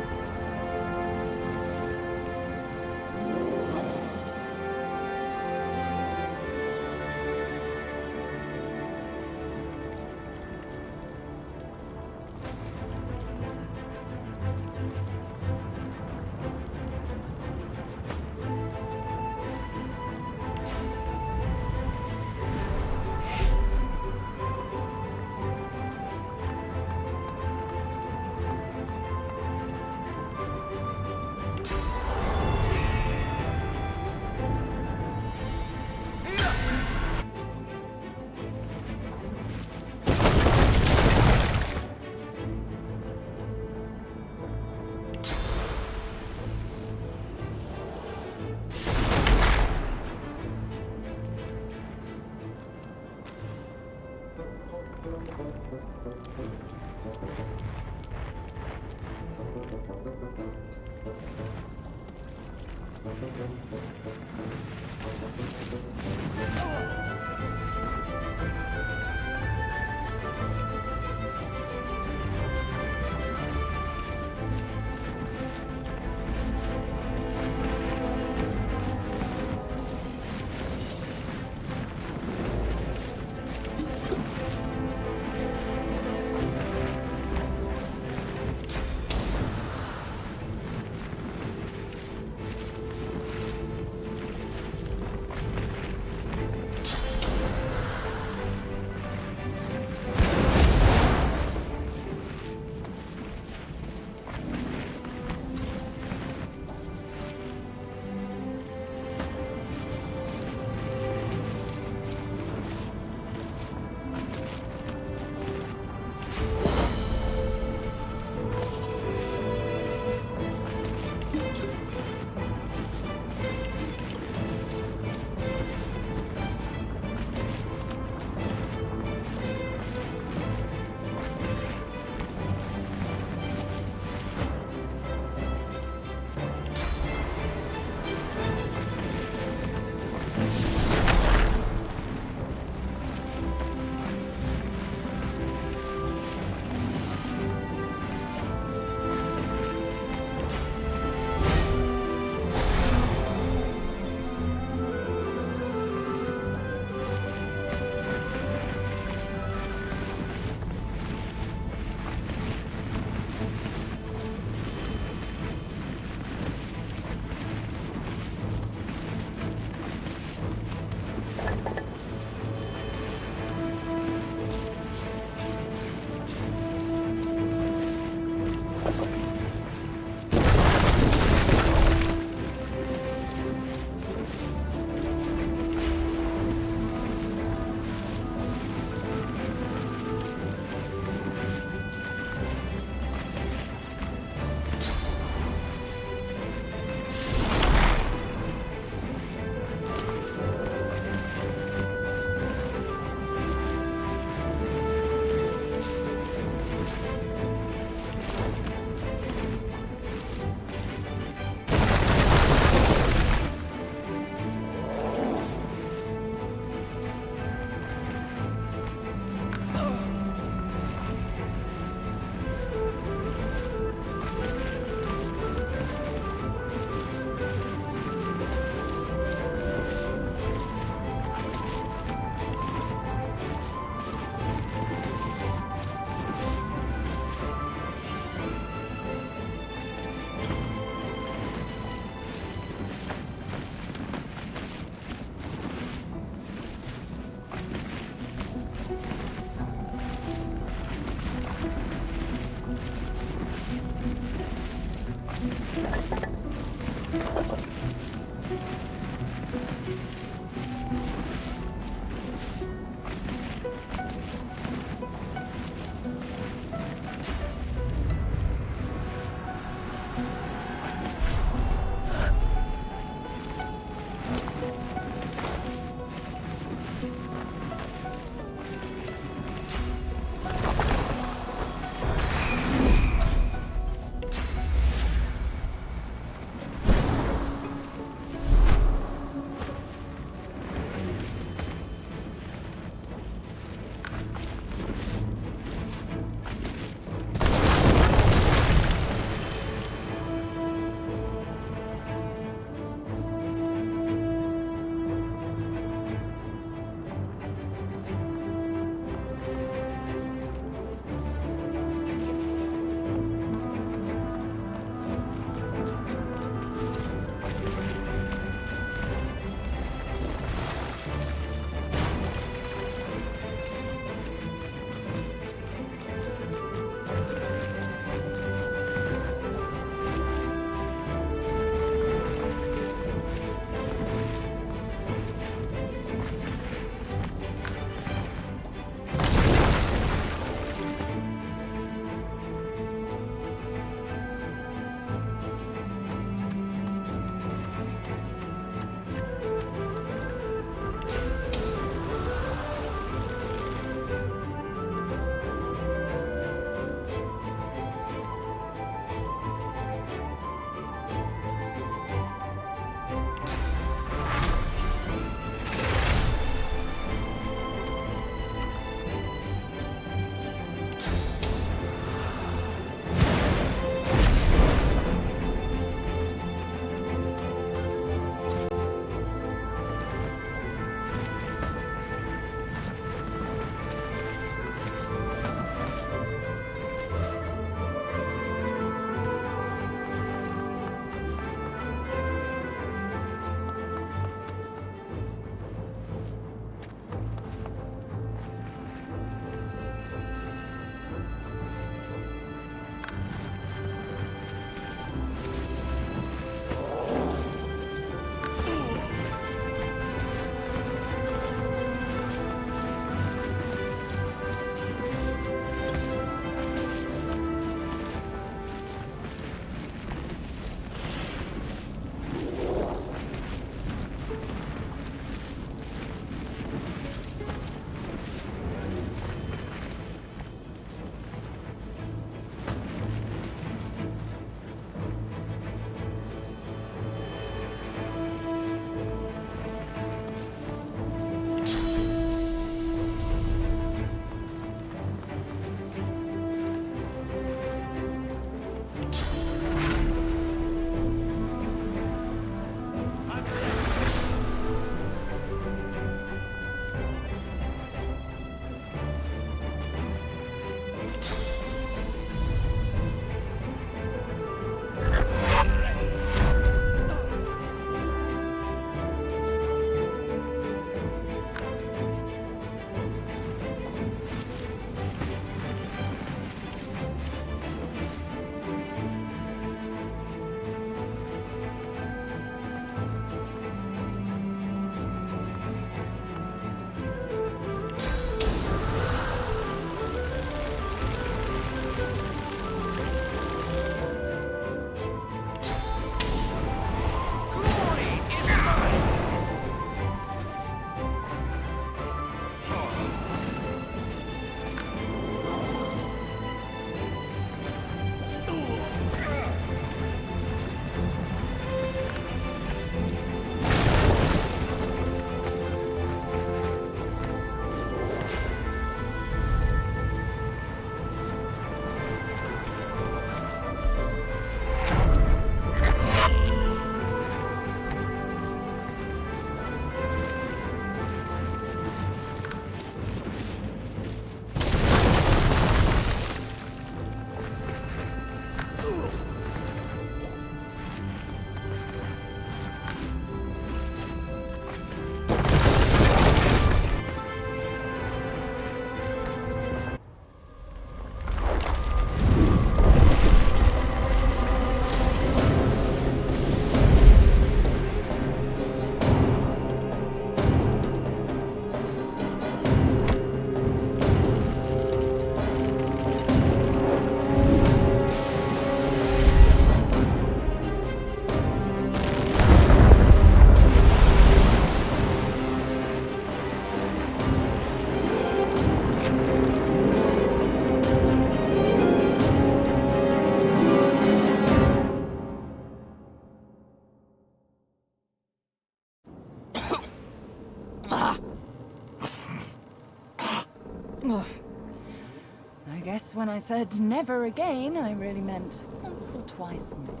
Guess when I said never again, I really meant once or twice more.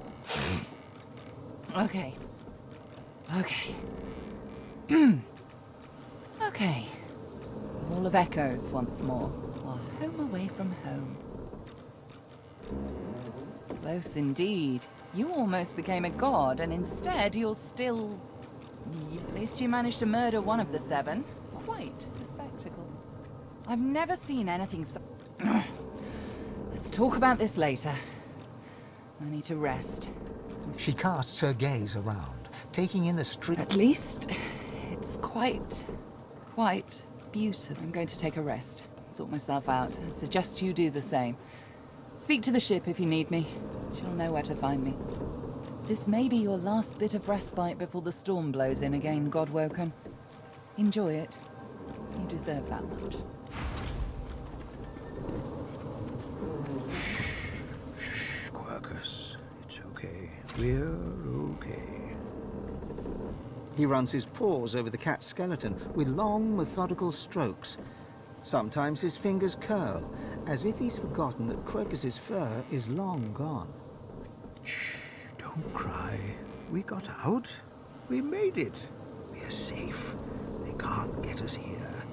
Okay. Okay. Okay. Wall of Echoes once more. Our home away from home. Close indeed. You almost became a god, and instead you're still... At least you managed to murder one of the 7. Quite the spectacle. I've never seen anything so... Let's talk about this later. I need to rest. She casts her gaze around, taking in the street. At least, it's quite beautiful. I'm going to take a rest, sort myself out. I suggest you do the same. Speak to the ship if you need me. She'll know where to find me. This may be your last bit of respite before the storm blows in again, Godwoken. Enjoy it. You deserve that much. Shh, Quercus. It's okay. We're okay. He runs his paws over the cat's skeleton with long, methodical strokes. Sometimes his fingers curl, as if he's forgotten that Quercus's fur is long gone. Shh, don't cry. We got out. We made it. We're safe. They can't get us here.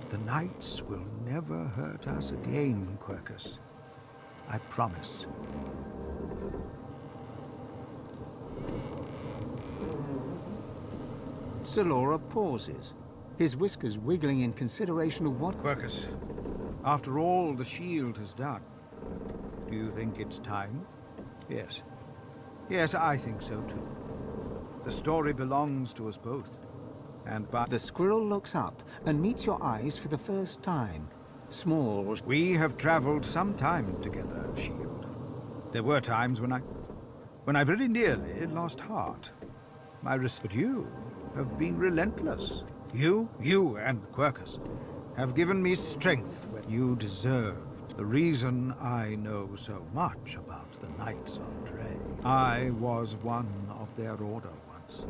The Knights will never hurt us again, Quercus. I promise. Salora pauses, his whiskers wiggling in consideration of what... Quercus, after all the shield has done, do you think it's time? Yes. Yes, I think so too. The story belongs to us both. And by... The squirrel looks up and meets your eyes for the first time. Small... We have traveled some time together, Shield. There were times when I very nearly lost heart. But you have been relentless. You and Quercus have given me strength when you deserved. The reason I know so much about the Knights of Dre. I was one of their order once.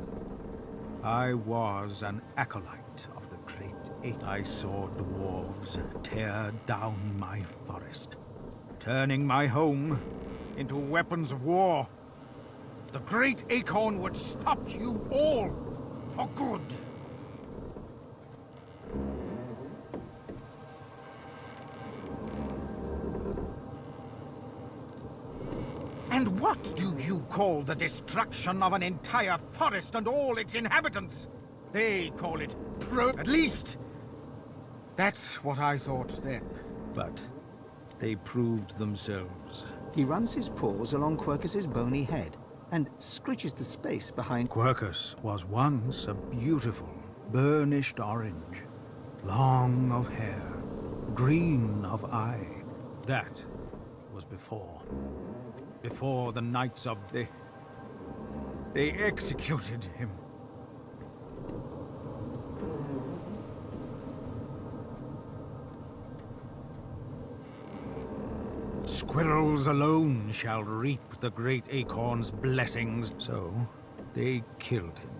I was an acolyte of the Great Eight. I saw dwarves tear down my forest, turning my home into weapons of war. The Great Acorn would stop you all for good. And what do you call the destruction of an entire forest and all its inhabitants? They call it at least, that's what I thought then. But they proved themselves. He runs his paws along Quercus's bony head and scritches the space behind... Quercus was once a beautiful, burnished orange, long of hair, green of eye. That was before the Knights of... They executed him. Squirrels alone shall reap the Great Acorn's blessings. So, they killed him.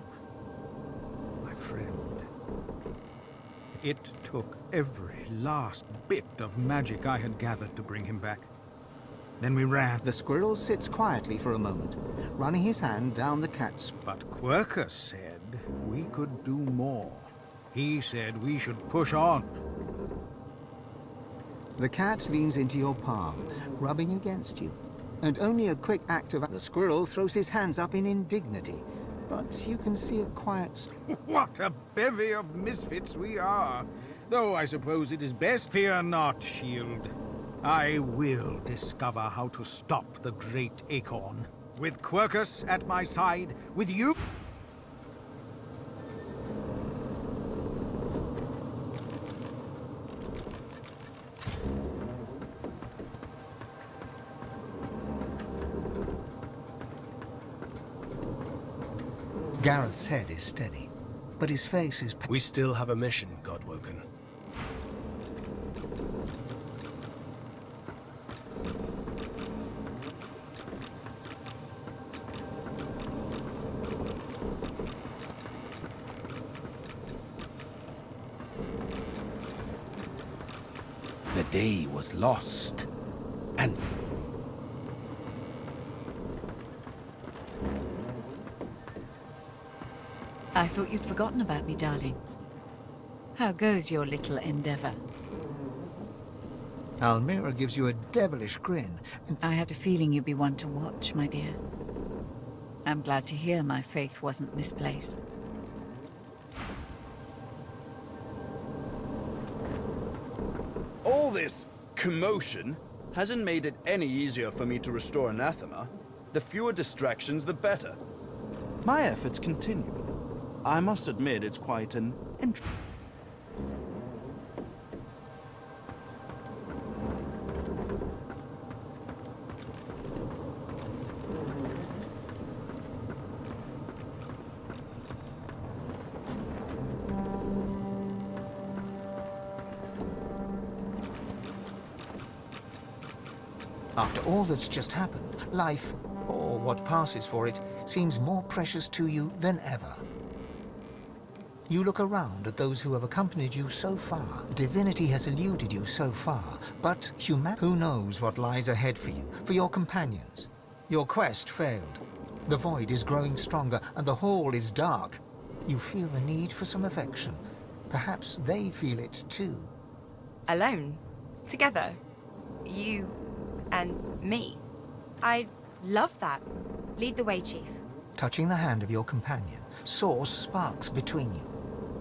My friend. It took every last bit of magic I had gathered to bring him back. Then we ran. The squirrel sits quietly for a moment, running his hand down the cat's... But Quercus said we could do more. He said we should push on. The cat leans into your palm, rubbing against you. And only a quick act of... The squirrel throws his hands up in indignity, but you can see a quiet... What a bevy of misfits we are! Though I suppose it is best... Fear not, Shield. I will discover how to stop the Great Acorn. With Quercus at my side, with you... Gareth's head is steady, but his face is... We still have a mission, Godwoken. The day was lost, and... I thought you'd forgotten about me, darling. How goes your little endeavor? Almira gives you a devilish grin, and I had a feeling you'd be one to watch, my dear. I'm glad to hear my faith wasn't misplaced. All this commotion hasn't made it any easier for me to restore anathema. The fewer distractions, the better. My efforts continue. I must admit it's quite an after all that's just happened, life, or what passes for it, seems more precious to you than ever. You look around at those who have accompanied you so far. Divinity has eluded you so far, but who knows what lies ahead for you, for your companions? Your quest failed. The void is growing stronger, and the hall is dark. You feel the need for some affection. Perhaps they feel it too. Alone? Together? You and me? I love that. Lead the way, Chief. Touching the hand of your companion, source sparks between you.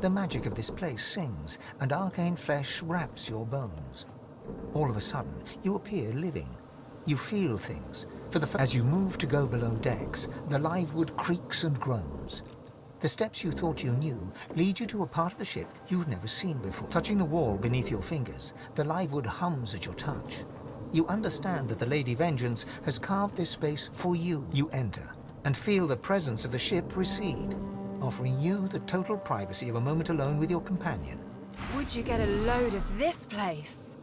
The magic of this place sings, and arcane flesh wraps your bones. All of a sudden, you appear living. You feel things. As you move to go below decks, the live wood creaks and groans. The steps you thought you knew lead you to a part of the ship you've never seen before. Touching the wall beneath your fingers, the live wood hums at your touch. You understand that the Lady Vengeance has carved this space for you. You enter, and feel the presence of the ship recede, offering you the total privacy of a moment alone with your companion. Would you get a load of this place?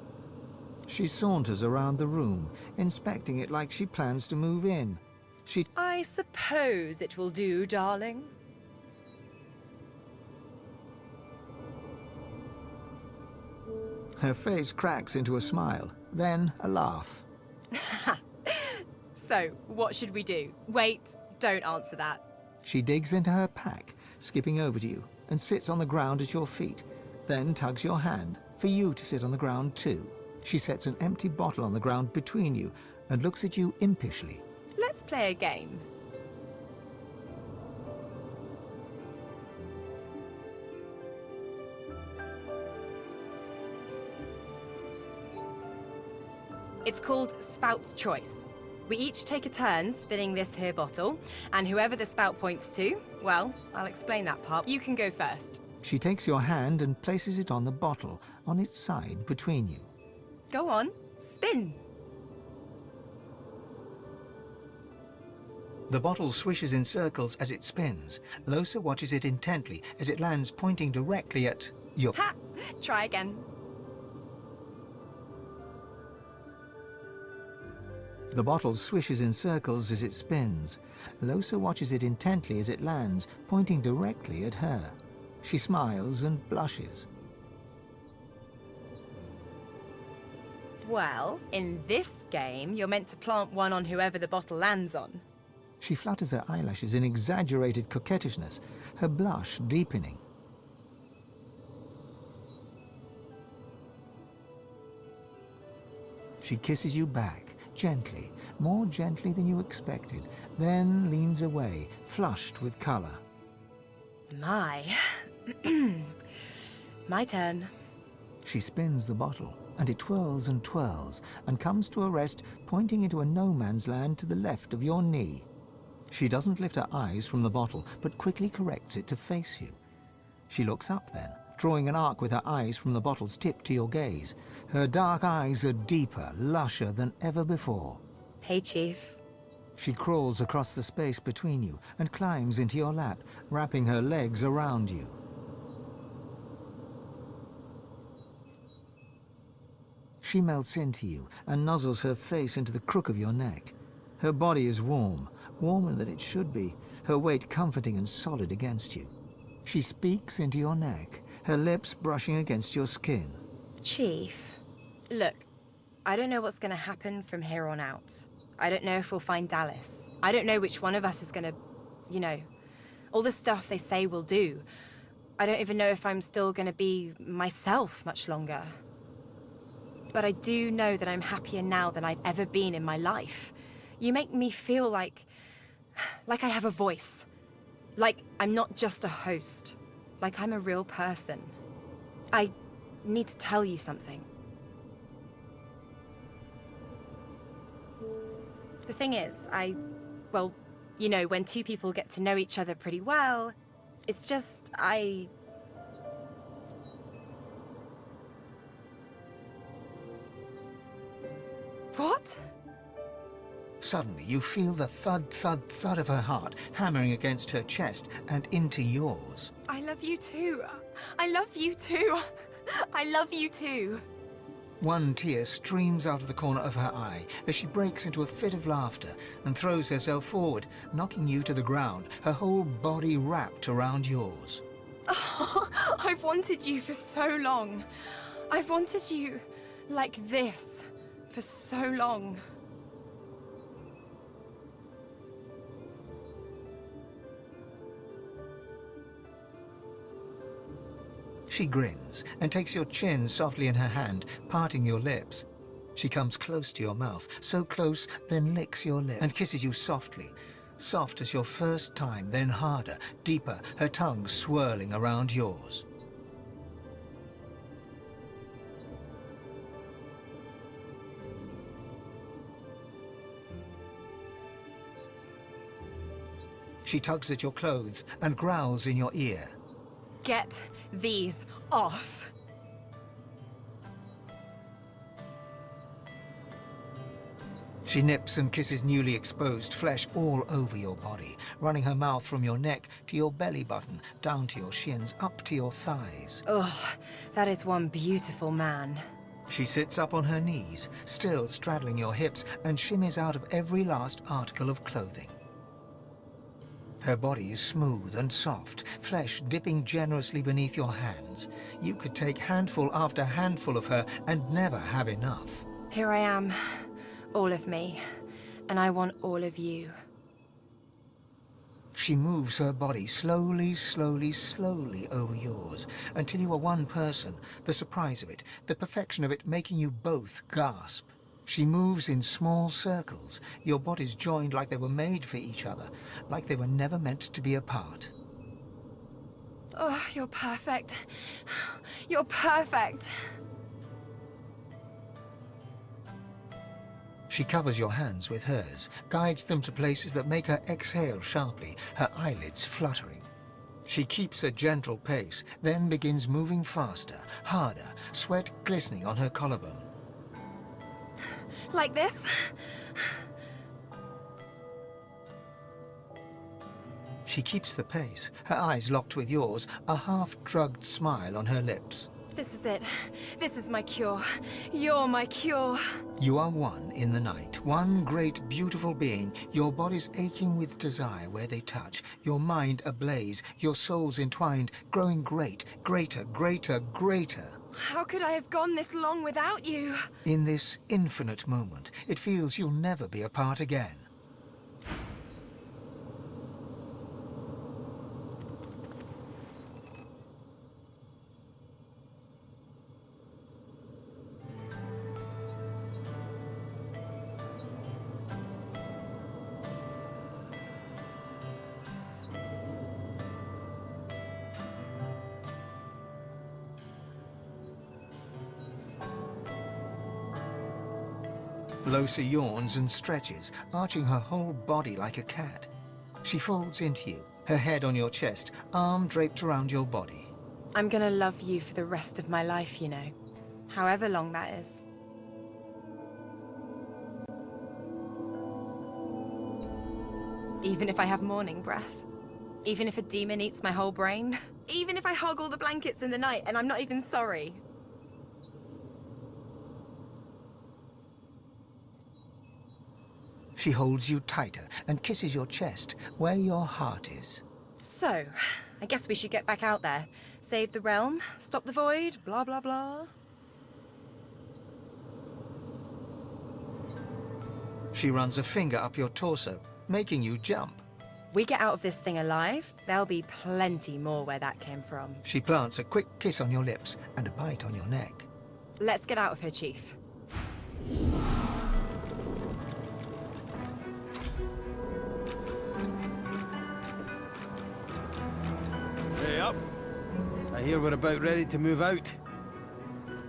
She saunters around the room, inspecting it like she plans to move in. I suppose it will do, darling. Her face cracks into a smile, then a laugh. So, what should we do? Wait, don't answer that. She digs into her pack, skipping over to you, and sits on the ground at your feet, then tugs your hand, for you to sit on the ground too. She sets an empty bottle on the ground between you, and looks at you impishly. Let's play a game. It's called Spout's Choice. We each take a turn spinning this here bottle, and whoever the spout points to, well, I'll explain that part. You can go first. She takes your hand and places it on the bottle, on its side between you. Go on, spin. The bottle swishes in circles as it spins. Losa watches it intently as it lands pointing directly at your... Ha! Try again. The bottle swishes in circles as it spins. Losa watches it intently as it lands, pointing directly at her. She smiles and blushes. Well, in this game, you're meant to plant one on whoever the bottle lands on. She flutters her eyelashes in exaggerated coquettishness, her blush deepening. She kisses you back, gently, more gently than you expected, then leans away, flushed with color. My turn. She spins the bottle, and it twirls and twirls, and comes to a rest, pointing into a no-man's land to the left of your knee. She doesn't lift her eyes from the bottle, but quickly corrects it to face you. She looks up then, drawing an arc with her eyes from the bottle's tip to your gaze. Her dark eyes are deeper, lusher than ever before. Hey, Chief. She crawls across the space between you and climbs into your lap, wrapping her legs around you. She melts into you and nuzzles her face into the crook of your neck. Her body is warm, warmer than it should be, her weight comforting and solid against you. She speaks into your neck, her lips brushing against your skin. Chief, Look, I don't know what's gonna happen from here on out. I don't know if we'll find Dallas. I don't know which one of us is gonna, you know, all the stuff they say we'll do. I don't even know if I'm still gonna be myself much longer. But I do know that I'm happier now than I've ever been in my life. You make me feel like I have a voice. Like I'm not just a host. Like I'm a real person. I need to tell you something. The thing is, well, you know, when two people get to know each other pretty well, it's just, What? Suddenly, you feel the thud, thud, thud of her heart hammering against her chest and into yours. I love you too. I love you too. I love you too. One tear streams out of the corner of her eye as she breaks into a fit of laughter and throws herself forward, knocking you to the ground, her whole body wrapped around yours. Oh, I've wanted you for so long. I've wanted you like this for so long. She grins and takes your chin softly in her hand, parting your lips. She comes close to your mouth, so close, then licks your lip and kisses you softly. Soft as your first time, then harder, deeper, her tongue swirling around yours. She tugs at your clothes and growls in your ear. Get these off. She nips and kisses newly exposed flesh all over your body, running her mouth from your neck to your belly button, down to your shins, up to your thighs. Oh, that is one beautiful man. She sits up on her knees, still straddling your hips, and shimmies out of every last article of clothing. Her body is smooth and soft, flesh dipping generously beneath your hands. You could take handful after handful of her and never have enough. Here I am, all of me, and I want all of you. She moves her body slowly, slowly, slowly over yours, until you are one person, the surprise of it, the perfection of it making you both gasp. She moves in small circles, your bodies joined like they were made for each other, like they were never meant to be apart. Oh, you're perfect. You're perfect. She covers your hands with hers, guides them to places that make her exhale sharply, her eyelids fluttering. She keeps a gentle pace, then begins moving faster, harder, sweat glistening on her collarbone. Like this? She keeps the pace, her eyes locked with yours, a half-drugged smile on her lips. This is it. This is my cure. You're my cure. You are one in the night, one great, beautiful being, your bodies aching with desire where they touch, your mind ablaze, your souls entwined, growing great, greater, greater, greater. How could I have gone this long without you? In this infinite moment, it feels you'll never be apart again. Losa yawns and stretches, arching her whole body like a cat. She folds into you, her head on your chest, arm draped around your body. I'm gonna love you for the rest of my life, you know. However long that is. Even if I have morning breath. Even if a demon eats my whole brain. Even if I hog all the blankets in the night and I'm not even sorry. She holds you tighter and kisses your chest, where your heart is. So, I guess we should get back out there. Save the realm, stop the void, blah blah blah. She runs a finger up your torso, making you jump. We get out of this thing alive, there'll be plenty more where that came from. She plants a quick kiss on your lips and a bite on your neck. Let's get out of here, Chief. Hey up. I hear we're about ready to move out.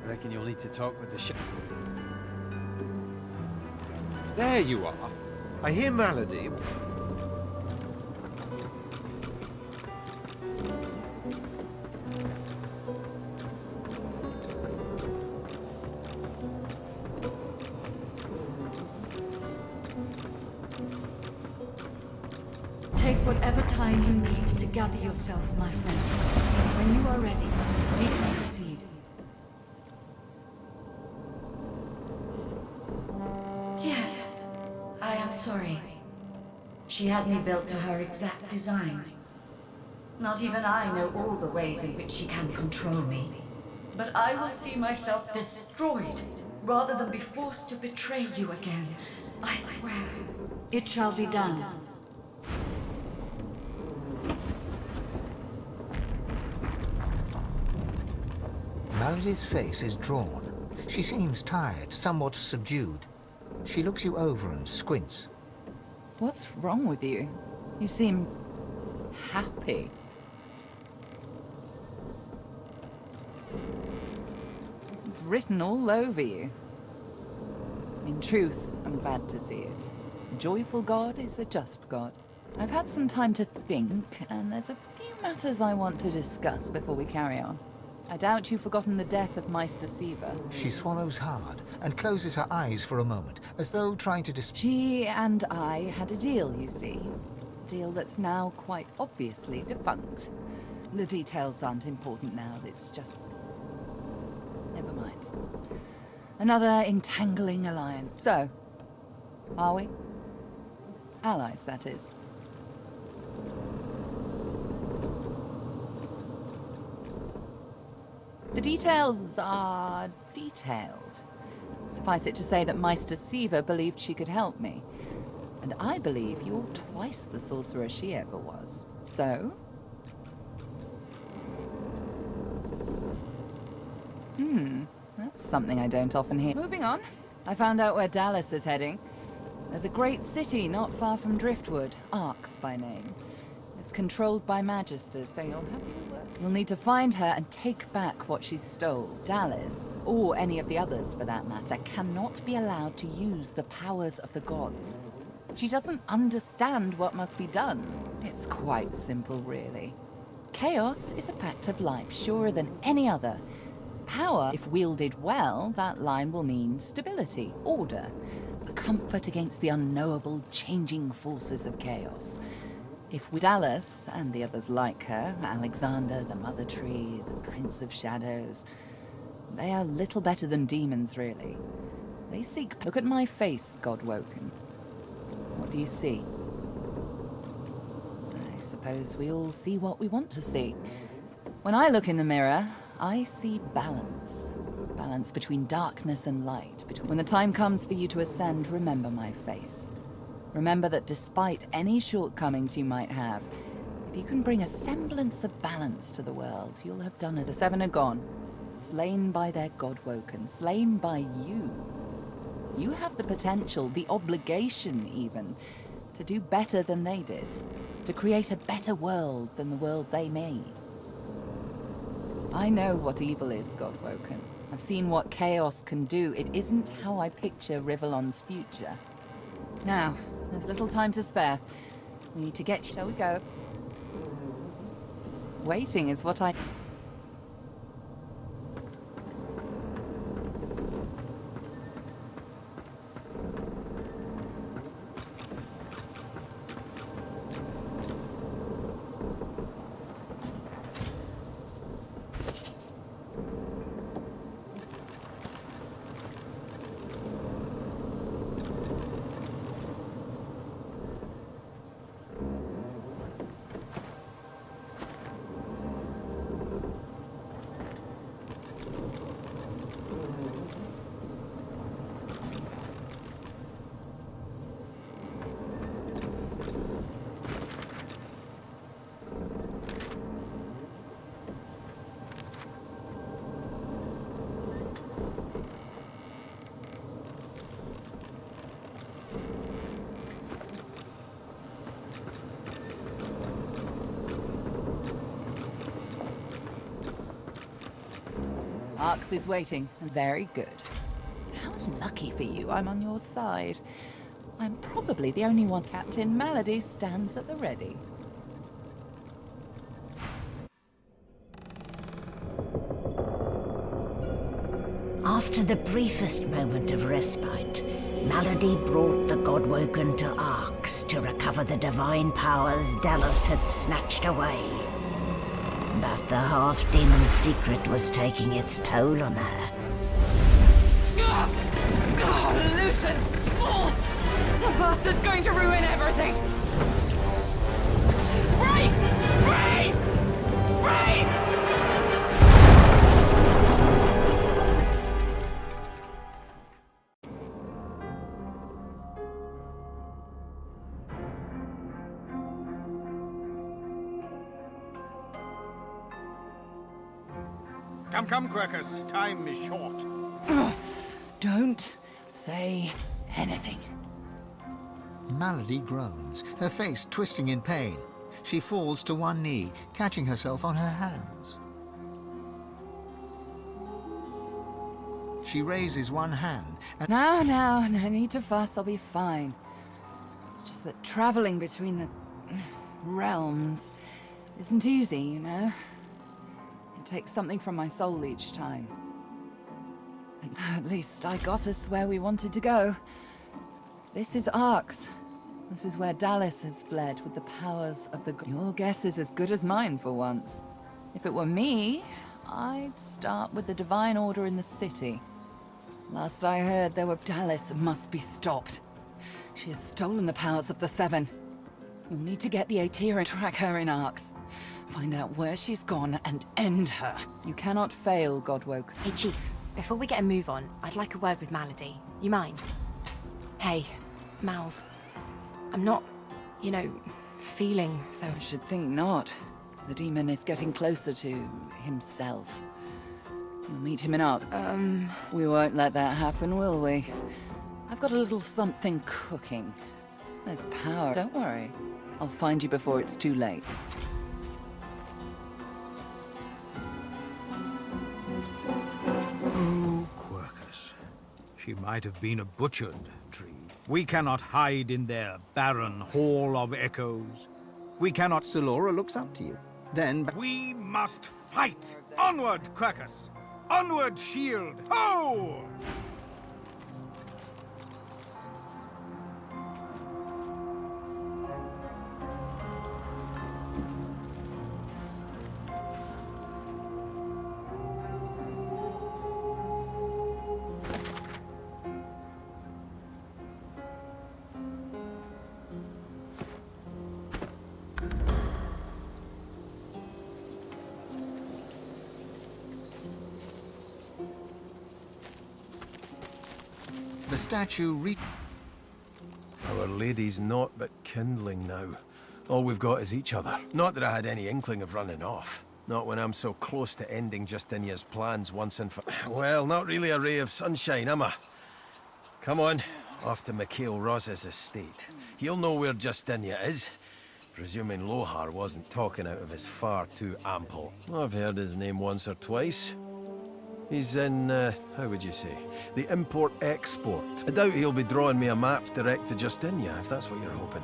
I reckon you'll need to talk with the ship. There you are. I hear Malady. Take whatever time you need to gather yourself, my friend. When you are ready, we can proceed. Yes, I am sorry. She had me built to her exact designs. Not even I know all the ways in which she can control me. But I will see myself destroyed rather than be forced to betray you again. I swear. It shall be done. Malady's face is drawn. She seems tired, somewhat subdued. She looks you over and squints. What's wrong with you? You seem happy. It's written all over you. In truth, I'm glad to see it. A joyful God is a just God. I've had some time to think, and there's a few matters I want to discuss before we carry on. I doubt you've forgotten the death of Meister Siva. She swallows hard and closes her eyes for a moment, as though trying to She and I had a deal, you see. A deal that's now quite obviously defunct. The details aren't important now, it's just... Never mind. Another entangling alliance. So, are we? Allies, that is. The details are detailed. Suffice it to say that Meister Siva believed she could help me. And I believe you're twice the sorcerer she ever was. So? That's something I don't often hear. Moving on. I found out where Dallas is heading. There's a great city not far from Driftwood, Arx by name. It's controlled by Magisters, so you'll have your work. You'll need to find her and take back what she stole. Dallas, or any of the others for that matter, cannot be allowed to use the powers of the gods. She doesn't understand what must be done. It's quite simple, really. Chaos is a fact of life, surer than any other. Power, if wielded well, that line will mean stability, order, a comfort against the unknowable, changing forces of chaos. If with Dallas, and the others like her, Alexander, the Mother Tree, the Prince of Shadows, they are little better than demons, really. They seek... Look at my face, Godwoken. What do you see? I suppose we all see what we want to see. When I look in the mirror, I see balance. Balance between darkness and light. When the time comes for you to ascend, remember my face. Remember that despite any shortcomings you might have, if you can bring a semblance of balance to the world, you'll have done as the seven are gone. Slain by their Godwoken, slain by you. You have the potential, the obligation even, to do better than they did. To create a better world than the world they made. I know what evil is, Godwoken. I've seen what chaos can do. It isn't how I picture Rivellon's future. Now, there's little time to spare. We need to get you. Shall we go? Waiting is what I... Arx is waiting. Very good. How lucky for you I'm on your side. I'm probably the only one. Captain Malady stands at the ready. After the briefest moment of respite, Malady brought the Godwoken to Arx to recover the divine powers Dallas had snatched away. But the half-demon secret was taking its toll on her. Lucian! Fools! The bastard's going to ruin everything! Brace! Brace! Brace! Come, Quercus. Time is short. Don't say anything. Malady groans, her face twisting in pain. She falls to one knee, catching herself on her hands. She raises one hand and... No need to fuss, I'll be fine. It's just that traveling between the realms isn't easy, you know? It takes something from my soul each time. And at least I got us where we wanted to go. This is Arx. This is where Dallas has fled with the powers of the... Your guess is as good as mine for once. If it were me, I'd start with the Divine Order in the city. Last I heard, Dallas must be stopped. She has stolen the powers of the Seven. You'll need to get the Aether and track her in Arx. Find out where she's gone and end her. You cannot fail, Godwoke. Hey, Chief. Before we get a move on, I'd like a word with Malady. You mind? Psst. Hey, Mals. I'm not, you know, feeling so... I should think not. The demon is getting closer to himself. You'll meet him in Arx. We won't let that happen, will we? I've got a little something cooking. There's power. Don't worry. I'll find you before it's too late. Oh, Quercus. She might have been a butchered tree. We cannot hide in their barren hall of echoes. We cannot... Solora looks up to you. Then... We must fight! Onward, Quercus! Onward, shield! Ho! The statue Our Lady's naught but kindling now. All we've got is each other. Not that I had any inkling of running off. Not when I'm so close to ending Justinia's plans once and for... Well, not really a ray of sunshine, am I? Come on, off to Mikhail Roz's estate. He'll know where Justinia is. Presuming Lohar wasn't talking out of his far too ample. I've heard his name once or twice. He's in, how would you say, the import-export. I doubt he'll be drawing me a map direct to Justinia, if that's what you're hoping.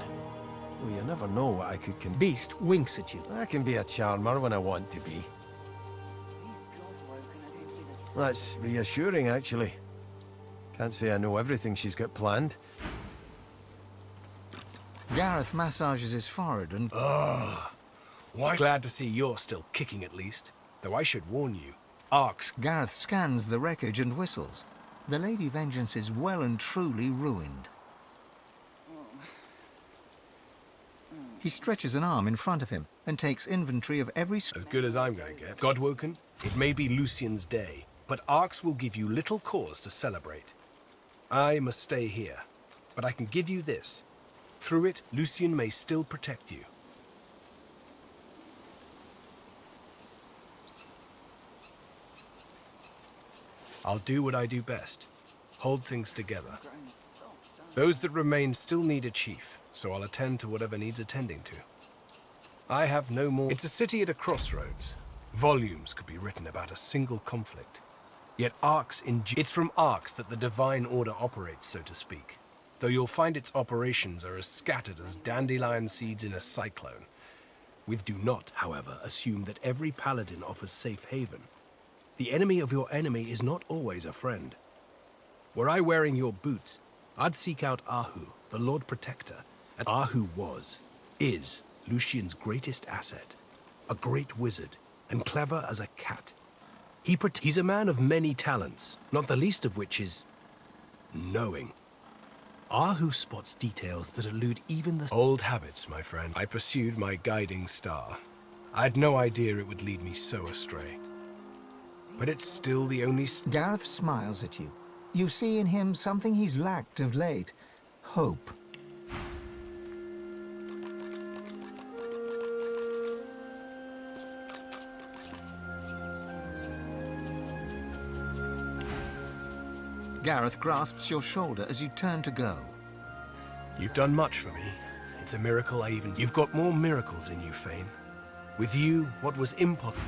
Well, you never know what I could Beast winks at you. I can be a charmer when I want to be. That's reassuring, actually. Can't say I know everything she's got planned. Gareth massages his forehead and... Why? Glad to see you're still kicking at least. Though I should warn you, Arx... Gareth scans the wreckage and whistles. The Lady Vengeance is well and truly ruined. He stretches an arm in front of him and takes inventory of every... As good as I'm going to get. Godwoken, it may be Lucian's day, but Arx will give you little cause to celebrate. I must stay here, but I can give you this. Through it, Lucian may still protect you. I'll do what I do best. Hold things together. Those that remain still need a chief, so I'll attend to whatever needs attending to. I have no more... It's a city at a crossroads. Volumes could be written about a single conflict. Yet it's from Arx that the Divine Order operates, so to speak. Though you'll find its operations are as scattered as dandelion seeds in a cyclone. Do not, however, assume that every paladin offers safe haven. The enemy of your enemy is not always a friend. Were I wearing your boots, I'd seek out Ahu, the Lord Protector. And Ahu is Lucian's greatest asset. A great wizard, and clever as a cat. He's a man of many talents, not the least of which is knowing. Ahu spots details that elude even the old habits, my friend. I pursued my guiding star. I had no idea it would lead me so astray. But it's still the only... Gareth smiles at you. You see in him something he's lacked of late. Hope. Gareth grasps your shoulder as you turn to go. You've done much for me. It's a miracle You've got more miracles in you, Fane. With you, what was impossible...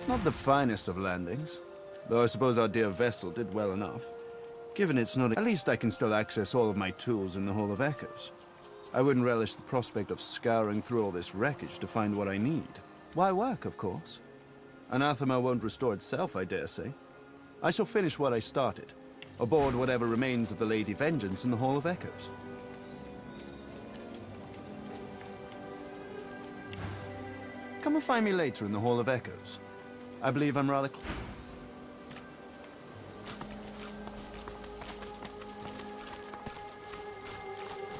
Not the finest of landings, though I suppose our dear vessel did well enough. Given it's not... At least I can still access all of my tools in the Hall of Echoes. I wouldn't relish the prospect of scouring through all this wreckage to find what I need. Why work, of course? Anathema won't restore itself, I dare say. I shall finish what I started, aboard whatever remains of the Lady Vengeance in the Hall of Echoes. Come and find me later in the Hall of Echoes. I believe I'm rather...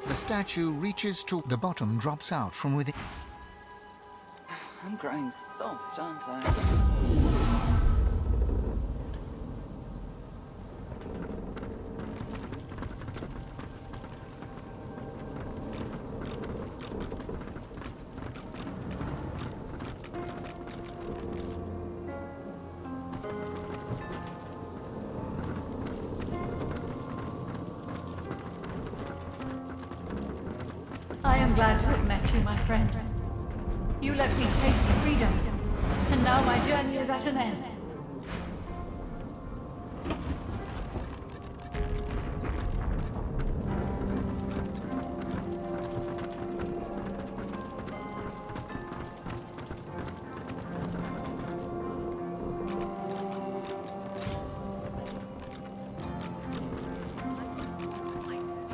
The statue reaches to... The bottom drops out from within... I'm growing soft, aren't I? I am glad to have met you, my friend. You let me taste freedom, and now my journey is at an end.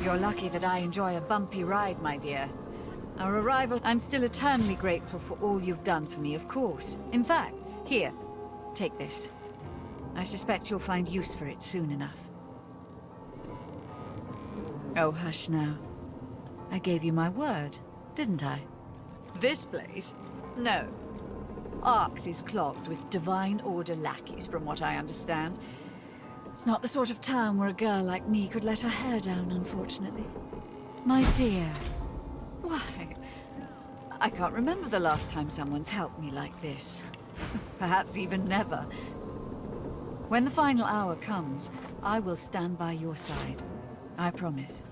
You're lucky that I enjoy a bumpy ride, my dear. Our arrival... I'm still eternally grateful for all you've done for me, of course. In fact, here, take this. I suspect you'll find use for it soon enough. Oh, hush now. I gave you my word, didn't I? This place? No. Arx is clogged with Divine Order lackeys, from what I understand. It's not the sort of town where a girl like me could let her hair down, unfortunately. My dear. Why? I can't remember the last time someone's helped me like this. Perhaps even never. When the final hour comes, I will stand by your side. I promise.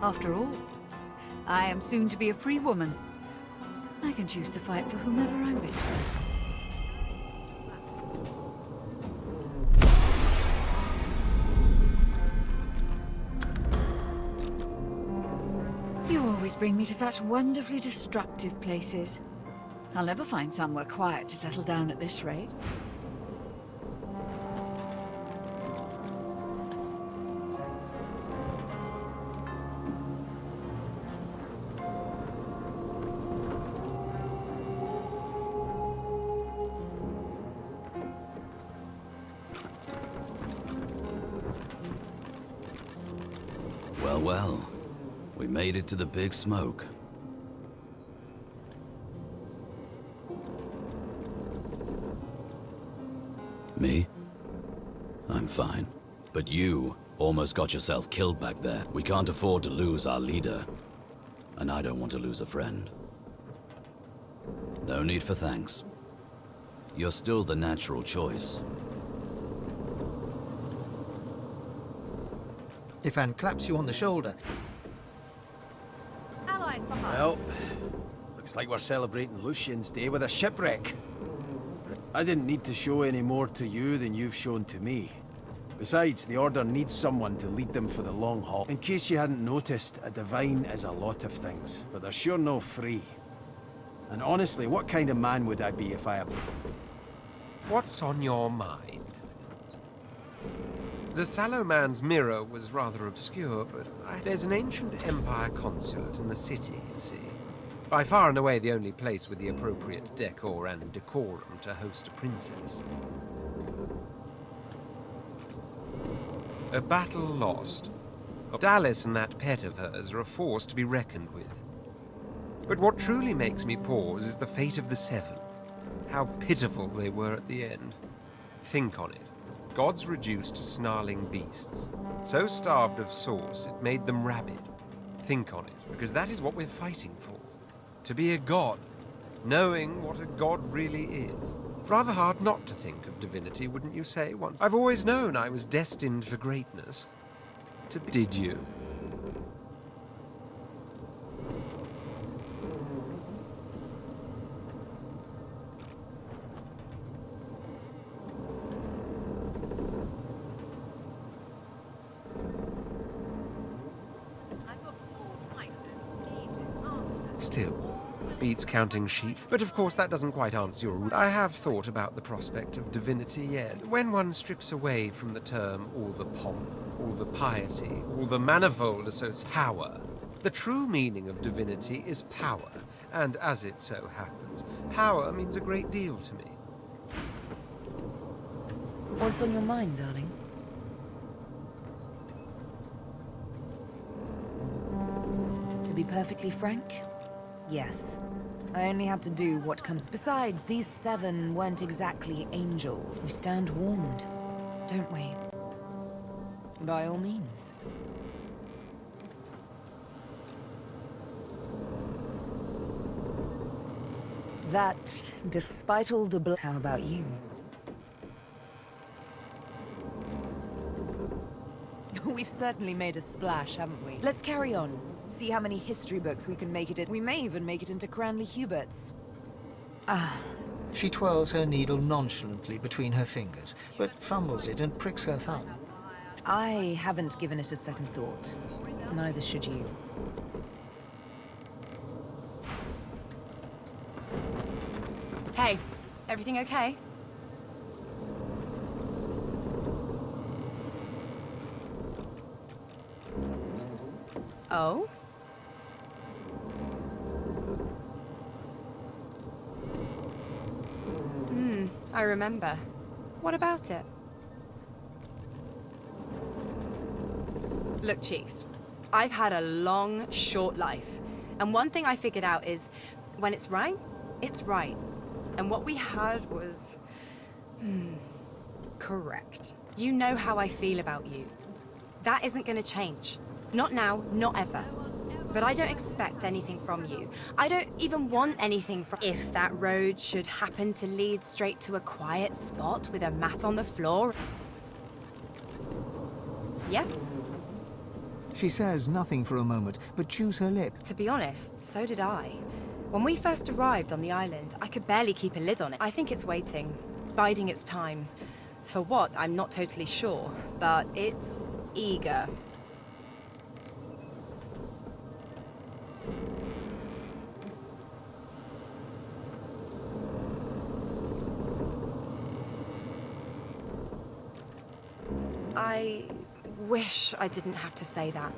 After all, I am soon to be a free woman. I can choose to fight for whomever I wish. You always bring me to such wonderfully destructive places. I'll never find somewhere quiet to settle down at this rate. Well, well. We made it to the big smoke. Me? I'm fine. But you almost got yourself killed back there. We can't afford to lose our leader. And I don't want to lose a friend. No need for thanks. You're still the natural choice. Ifan claps you on the shoulder. Well, looks like we're celebrating Lucian's Day with a shipwreck. I didn't need to show any more to you than you've shown to me. Besides, the Order needs someone to lead them for the long haul. In case you hadn't noticed, a Divine is a lot of things, but they're sure no free. And honestly, what kind of man would I be if I... What's on your mind? The Sallow Man's mirror was rather obscure, but there's an ancient Empire consulate in the city, you see. By far and away the only place with the appropriate decor and decorum to host a princess. A battle lost. Dallas and that pet of hers are a force to be reckoned with. But what truly makes me pause is the fate of the Seven. How pitiful they were at the end. Think on it. Gods reduced to snarling beasts. So starved of source, it made them rabid. Think on it, because that is what we're fighting for. To be a god, knowing what a god really is. Rather hard not to think of divinity, wouldn't you say, once? I've always known I was destined for greatness. Did you? Still, beats counting sheep. But of course that doesn't quite answer your... I have thought about the prospect of divinity, yes. When one strips away from the term all the pomp, all the piety, all the manifold associated power, the true meaning of divinity is power. And as it so happens, power means a great deal to me. What's on your mind, darling? To be perfectly frank, yes. I only have to do what comes... Besides, these seven weren't exactly angels. We stand warned, don't we? By all means. That, despite all the How about you? We've certainly made a splash, haven't we? Let's carry on. See how many history books we can make it in. We may even make it into Cranley Hubert's. She twirls her needle nonchalantly between her fingers, but fumbles it and pricks her thumb. I haven't given it a second thought. Neither should you. Hey, everything okay? Oh? I remember. What about it? Look, Chief, I've had a long, short life. And one thing I figured out is, when it's right, it's right. And what we had was... correct. You know how I feel about you. That isn't gonna change. Not now, not ever. But I don't expect anything from you. I don't even want anything from... If that road should happen to lead straight to a quiet spot with a mat on the floor... Yes? She says nothing for a moment, but chews her lip. To be honest, so did I. When we first arrived on the island, I could barely keep a lid on it. I think it's waiting, biding its time. For what, I'm not totally sure, but it's eager. I wish I didn't have to say that.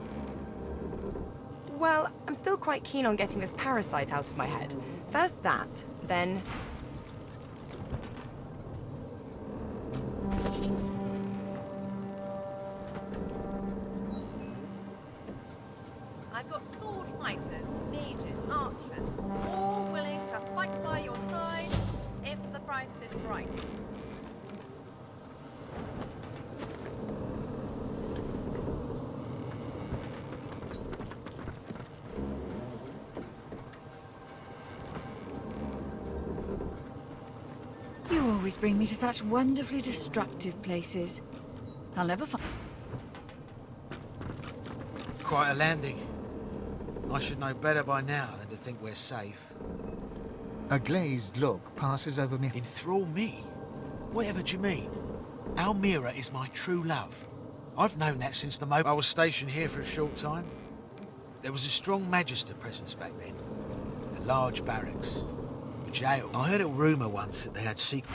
Well, I'm still quite keen on getting this parasite out of my head. First that, then... I've got Right. You always bring me to such wonderfully destructive places. I'll never find... Quite a landing. I should know better by now than to think we're safe. A glazed look passes over me. Enthrall me? Whatever do you mean? Almira is my true love. I've known that since the moment I was stationed here for a short time. There was a strong Magister presence back then. A large barracks. A jail. I heard a rumour once that they had secret...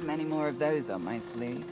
Many more of those on my sleeve.